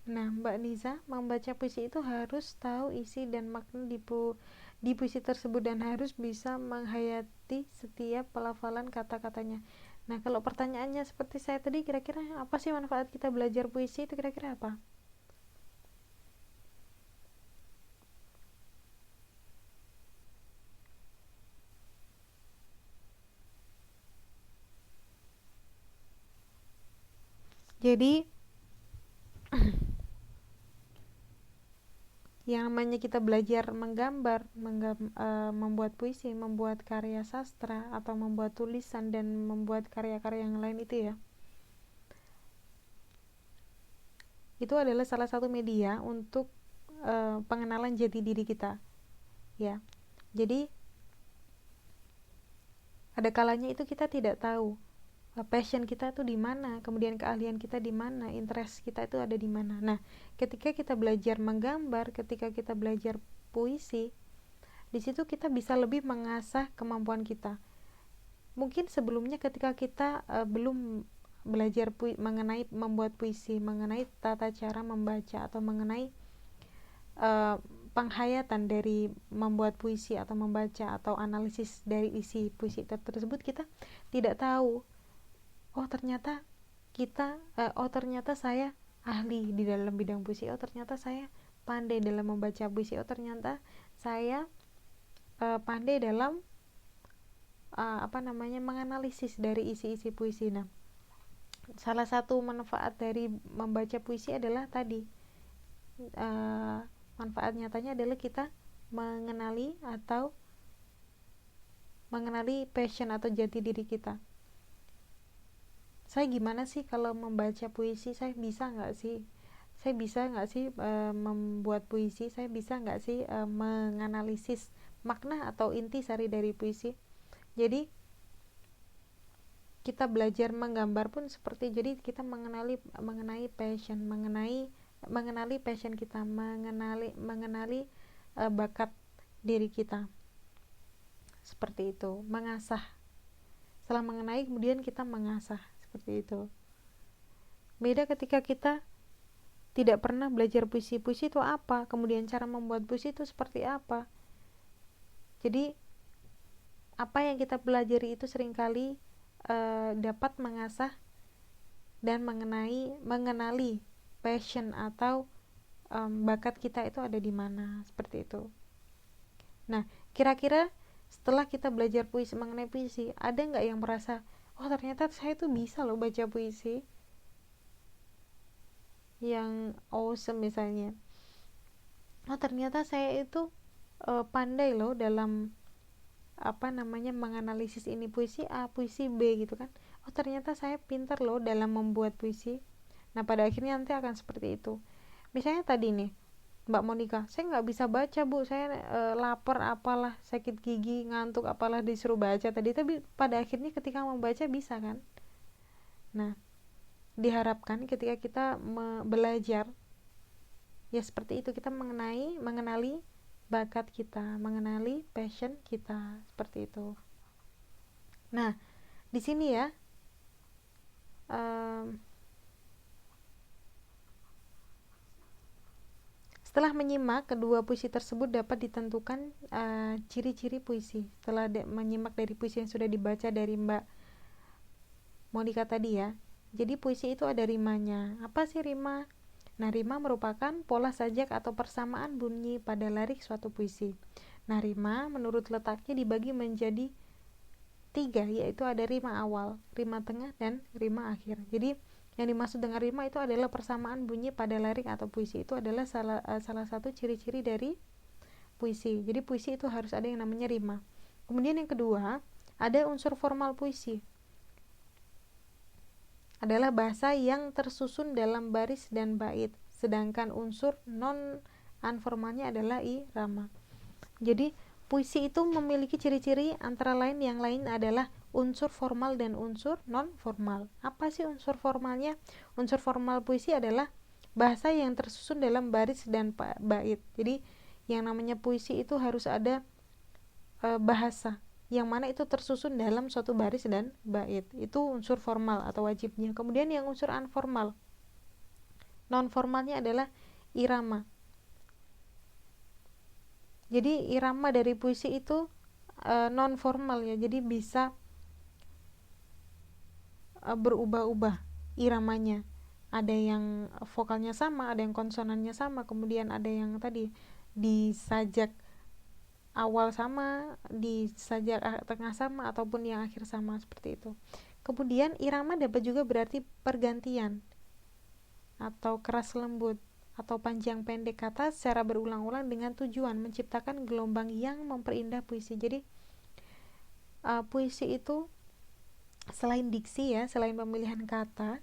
Nah, Mbak Niza, membaca puisi itu harus tahu isi dan makna di puisi tersebut dan harus bisa menghayati setiap pelafalan kata-katanya. Nah, kalau pertanyaannya seperti saya tadi, kira-kira apa sih manfaat kita belajar puisi itu kira-kira apa? Jadi, yang namanya kita belajar menggambar, membuat puisi, membuat karya sastra, atau membuat tulisan dan membuat karya-karya yang lain itu adalah salah satu media untuk pengenalan jati diri kita, ya. Jadi ada kalanya itu kita tidak tahu passion kita tuh di mana, kemudian keahlian kita di mana, interest kita itu ada di mana. Nah, ketika kita belajar menggambar, ketika kita belajar puisi, di situ kita bisa lebih mengasah kemampuan kita. Mungkin sebelumnya ketika kita belum belajar mengenai membuat puisi, mengenai tata cara membaca atau mengenai uh, penghayatan dari membuat puisi atau membaca atau analisis dari isi puisi tersebut, kita tidak tahu oh ternyata saya ahli di dalam bidang puisi, oh ternyata saya pandai dalam membaca puisi, oh ternyata saya pandai dalam apa namanya menganalisis dari isi-isi puisi. Nah, salah satu manfaat dari membaca puisi adalah tadi uh, manfaat nyatanya adalah kita mengenali passion atau jati diri kita. Saya gimana sih kalau membaca puisi, saya bisa nggak sih membuat puisi, saya bisa nggak sih menganalisis makna atau inti sari dari puisi. Jadi kita belajar menggambar pun seperti, jadi kita mengenai passion, mengenai passion kita, mengenali bakat diri kita, seperti itu. Mengasah, setelah mengenai kemudian kita mengasah, seperti itu. Beda ketika kita tidak pernah belajar puisi itu apa, kemudian cara membuat puisi itu seperti apa. Jadi apa yang kita pelajari itu seringkali dapat mengasah dan mengenali passion atau bakat kita itu ada di mana, seperti itu. Nah, kira-kira setelah kita belajar puisi, mengenai puisi, ada nggak yang merasa, oh ternyata saya tuh bisa loh baca puisi yang awesome misalnya, oh ternyata saya itu pandai loh dalam menganalisis ini puisi A, puisi B gitu kan. Oh ternyata saya pintar loh dalam membuat puisi. Nah pada akhirnya nanti akan seperti itu. Misalnya tadi nih Mbak Monica, saya nggak bisa baca Bu, saya lapar apalah, sakit gigi, ngantuk apalah, disuruh baca tadi, tapi pada akhirnya ketika membaca bisa kan. Nah diharapkan ketika kita belajar ya seperti itu, kita mengenali bakat kita, mengenali passion kita, seperti itu. Nah di sini ya setelah menyimak kedua puisi tersebut dapat ditentukan ciri-ciri puisi. Setelah menyimak dari puisi yang sudah dibaca dari Mbak Monica tadi ya, jadi puisi itu ada rimanya. Apa sih rima? Nah, rima merupakan pola sajak atau persamaan bunyi pada lirik suatu puisi. Nah, rima menurut letaknya dibagi menjadi 3, yaitu ada rima awal, rima tengah, dan rima akhir. Jadi yang dimaksud dengan rima itu adalah persamaan bunyi pada lirik atau puisi. Itu adalah salah satu ciri-ciri dari puisi. Jadi puisi itu harus ada yang namanya rima. Kemudian yang kedua, ada unsur formal puisi. Adalah bahasa yang tersusun dalam baris dan bait, sedangkan unsur non-formalnya adalah irama. Jadi puisi itu memiliki ciri-ciri antara lain, yang lain adalah unsur formal dan unsur non-formal. Apa sih unsur formalnya? Unsur formal puisi adalah bahasa yang tersusun dalam baris dan bait. Jadi yang namanya puisi itu harus ada bahasa yang mana itu tersusun dalam suatu baris dan bait. Itu unsur formal atau wajibnya. Kemudian yang unsur informal, non-formalnya adalah irama. Jadi irama dari puisi itu non formal ya, jadi bisa berubah-ubah iramanya. Ada yang vokalnya sama, ada yang konsonannya sama, kemudian ada yang tadi di sajak awal sama, di sajak tengah sama, ataupun yang akhir sama, seperti itu. Kemudian irama dapat juga berarti pergantian atau keras lembut atau panjang pendek kata secara berulang-ulang dengan tujuan menciptakan gelombang yang memperindah puisi. Jadi puisi itu selain diksi ya, selain pemilihan kata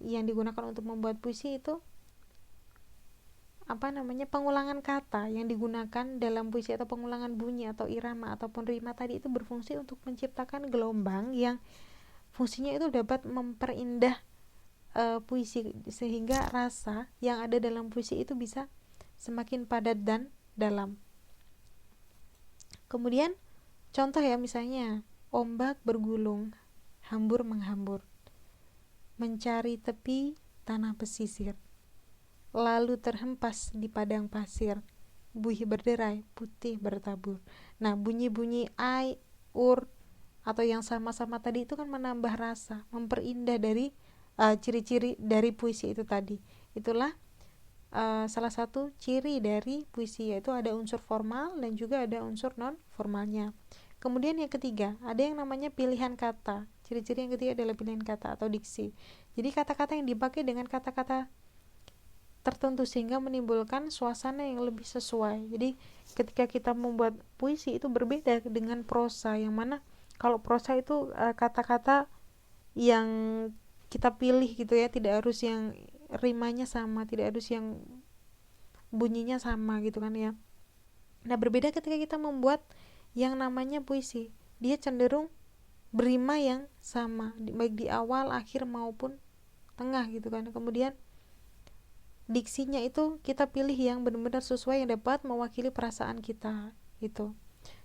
yang digunakan untuk membuat puisi itu pengulangan kata yang digunakan dalam puisi atau pengulangan bunyi atau irama ataupun rima tadi itu berfungsi untuk menciptakan gelombang yang fungsinya itu dapat memperindah puisi, sehingga rasa yang ada dalam puisi itu bisa semakin padat dan dalam. Kemudian contoh ya, misalnya ombak bergulung, hambur menghambur, mencari tepi tanah pesisir, lalu terhempas di padang pasir, buih berderai, putih bertabur. Nah, bunyi-bunyi ai, ur, atau yang sama-sama tadi itu kan menambah rasa, memperindah dari ciri-ciri dari puisi itu tadi. Itulah salah satu ciri dari puisi, yaitu ada unsur formal dan juga ada unsur non formalnya. Kemudian yang ketiga, ada yang namanya pilihan kata. Ciri-ciri yang ketiga adalah pilihan kata atau diksi. Jadi kata-kata yang dipakai dengan kata-kata tertentu sehingga menimbulkan suasana yang lebih sesuai. Jadi ketika kita membuat puisi itu berbeda dengan prosa, yang mana kalau prosa itu kata-kata yang kita pilih gitu ya, tidak harus yang rimanya sama, tidak harus yang bunyinya sama gitu kan ya. Nah berbeda ketika kita membuat yang namanya puisi, dia cenderung berima yang sama baik di awal, akhir maupun tengah gitu kan. Kemudian diksinya itu kita pilih yang benar-benar sesuai, yang dapat mewakili perasaan kita itu.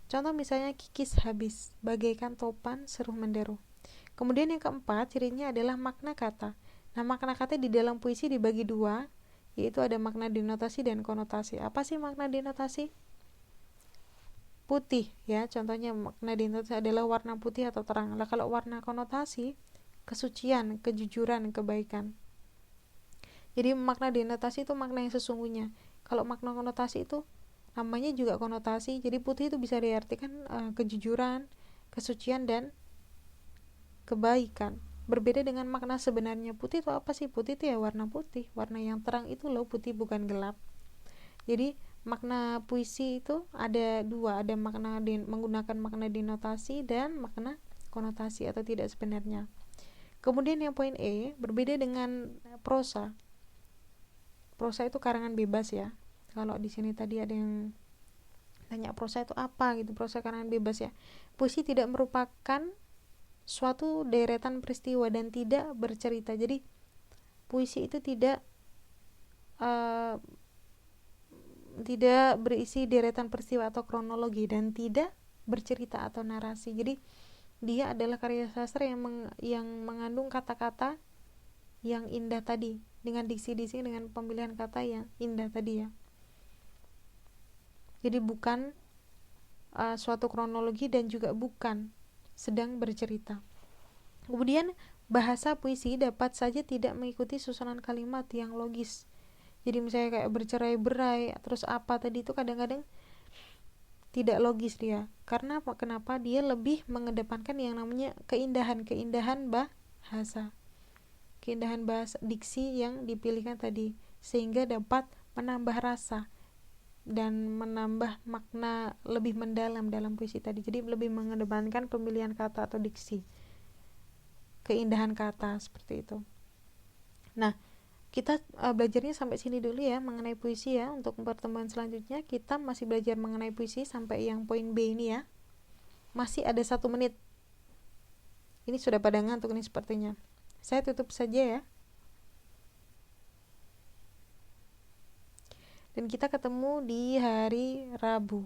Contoh misalnya kikis habis, bagaikan topan seruh menderu. Kemudian yang keempat, cirinya adalah makna kata. Nah, makna kata di dalam puisi dibagi dua, yaitu ada makna denotasi dan konotasi. Apa sih makna denotasi? Putih ya, contohnya makna denotasi adalah warna putih atau terang. Lah kalau warna konotasi, kesucian, kejujuran, kebaikan. Jadi makna denotasi itu makna yang sesungguhnya. Kalau makna konotasi itu namanya juga konotasi. Jadi putih itu bisa diartikan kejujuran, kesucian, dan kebaikan. Berbeda dengan makna sebenarnya. Putih itu apa sih? Putih itu ya warna putih, warna yang terang itu loh putih, bukan gelap. Jadi makna puisi itu ada dua, ada makna menggunakan makna denotasi dan makna konotasi atau tidak sebenarnya. Kemudian yang poin E, berbeda dengan prosa. Prosa itu karangan bebas ya. Kalau di sini tadi ada yang tanya prosa itu apa gitu, prosa karangan bebas ya. Puisi tidak merupakan suatu deretan peristiwa dan tidak bercerita. Jadi puisi itu tidak berisi deretan peristiwa atau kronologi dan tidak bercerita atau narasi. Jadi dia adalah karya sastra yang mengandung kata-kata yang indah tadi, dengan diksi-diksi, dengan pemilihan kata yang indah tadi ya. Jadi bukan suatu kronologi dan juga bukan sedang bercerita. Kemudian bahasa puisi dapat saja tidak mengikuti susunan kalimat yang logis. Jadi misalnya kayak bercerai-berai, terus apa tadi itu kadang-kadang tidak logis dia. Karena apa? Kenapa? Dia lebih mengedepankan yang namanya keindahan bahasa. Keindahan bahasa diksi yang dipilihkan tadi, sehingga dapat menambah rasa dan menambah makna lebih mendalam dalam puisi tadi. Jadi lebih mengedepankan pemilihan kata atau diksi, keindahan kata seperti itu. Nah, kita belajarnya sampai sini dulu ya mengenai puisi ya. Untuk pertemuan selanjutnya kita masih belajar mengenai puisi sampai yang poin B ini ya. Masih ada 1 menit. Ini sudah pada ngantuk nih sepertinya. Saya tutup saja ya. Dan kita ketemu di hari Rabu.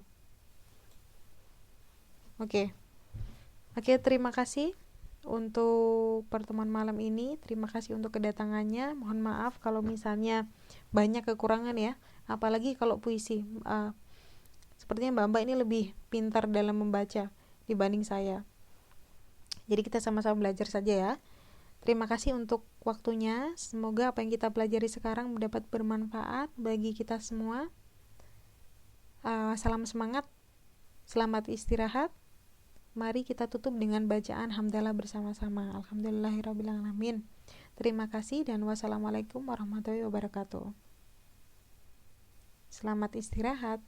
Oke, terima kasih untuk pertemuan malam ini. Terima kasih untuk kedatangannya. Mohon maaf kalau misalnya banyak kekurangan ya. Apalagi kalau puisi. Sepertinya Mbak ini lebih pintar dalam membaca dibanding saya. Jadi kita sama-sama belajar saja ya. Terima kasih untuk waktunya. Semoga apa yang kita pelajari sekarang dapat bermanfaat bagi kita semua. Salam semangat. Selamat istirahat. Mari kita tutup dengan bacaan hamdalah bersama-sama. Alhamdulillahirrabbilalamin. Terima kasih dan wassalamualaikum warahmatullahi wabarakatuh. Selamat istirahat.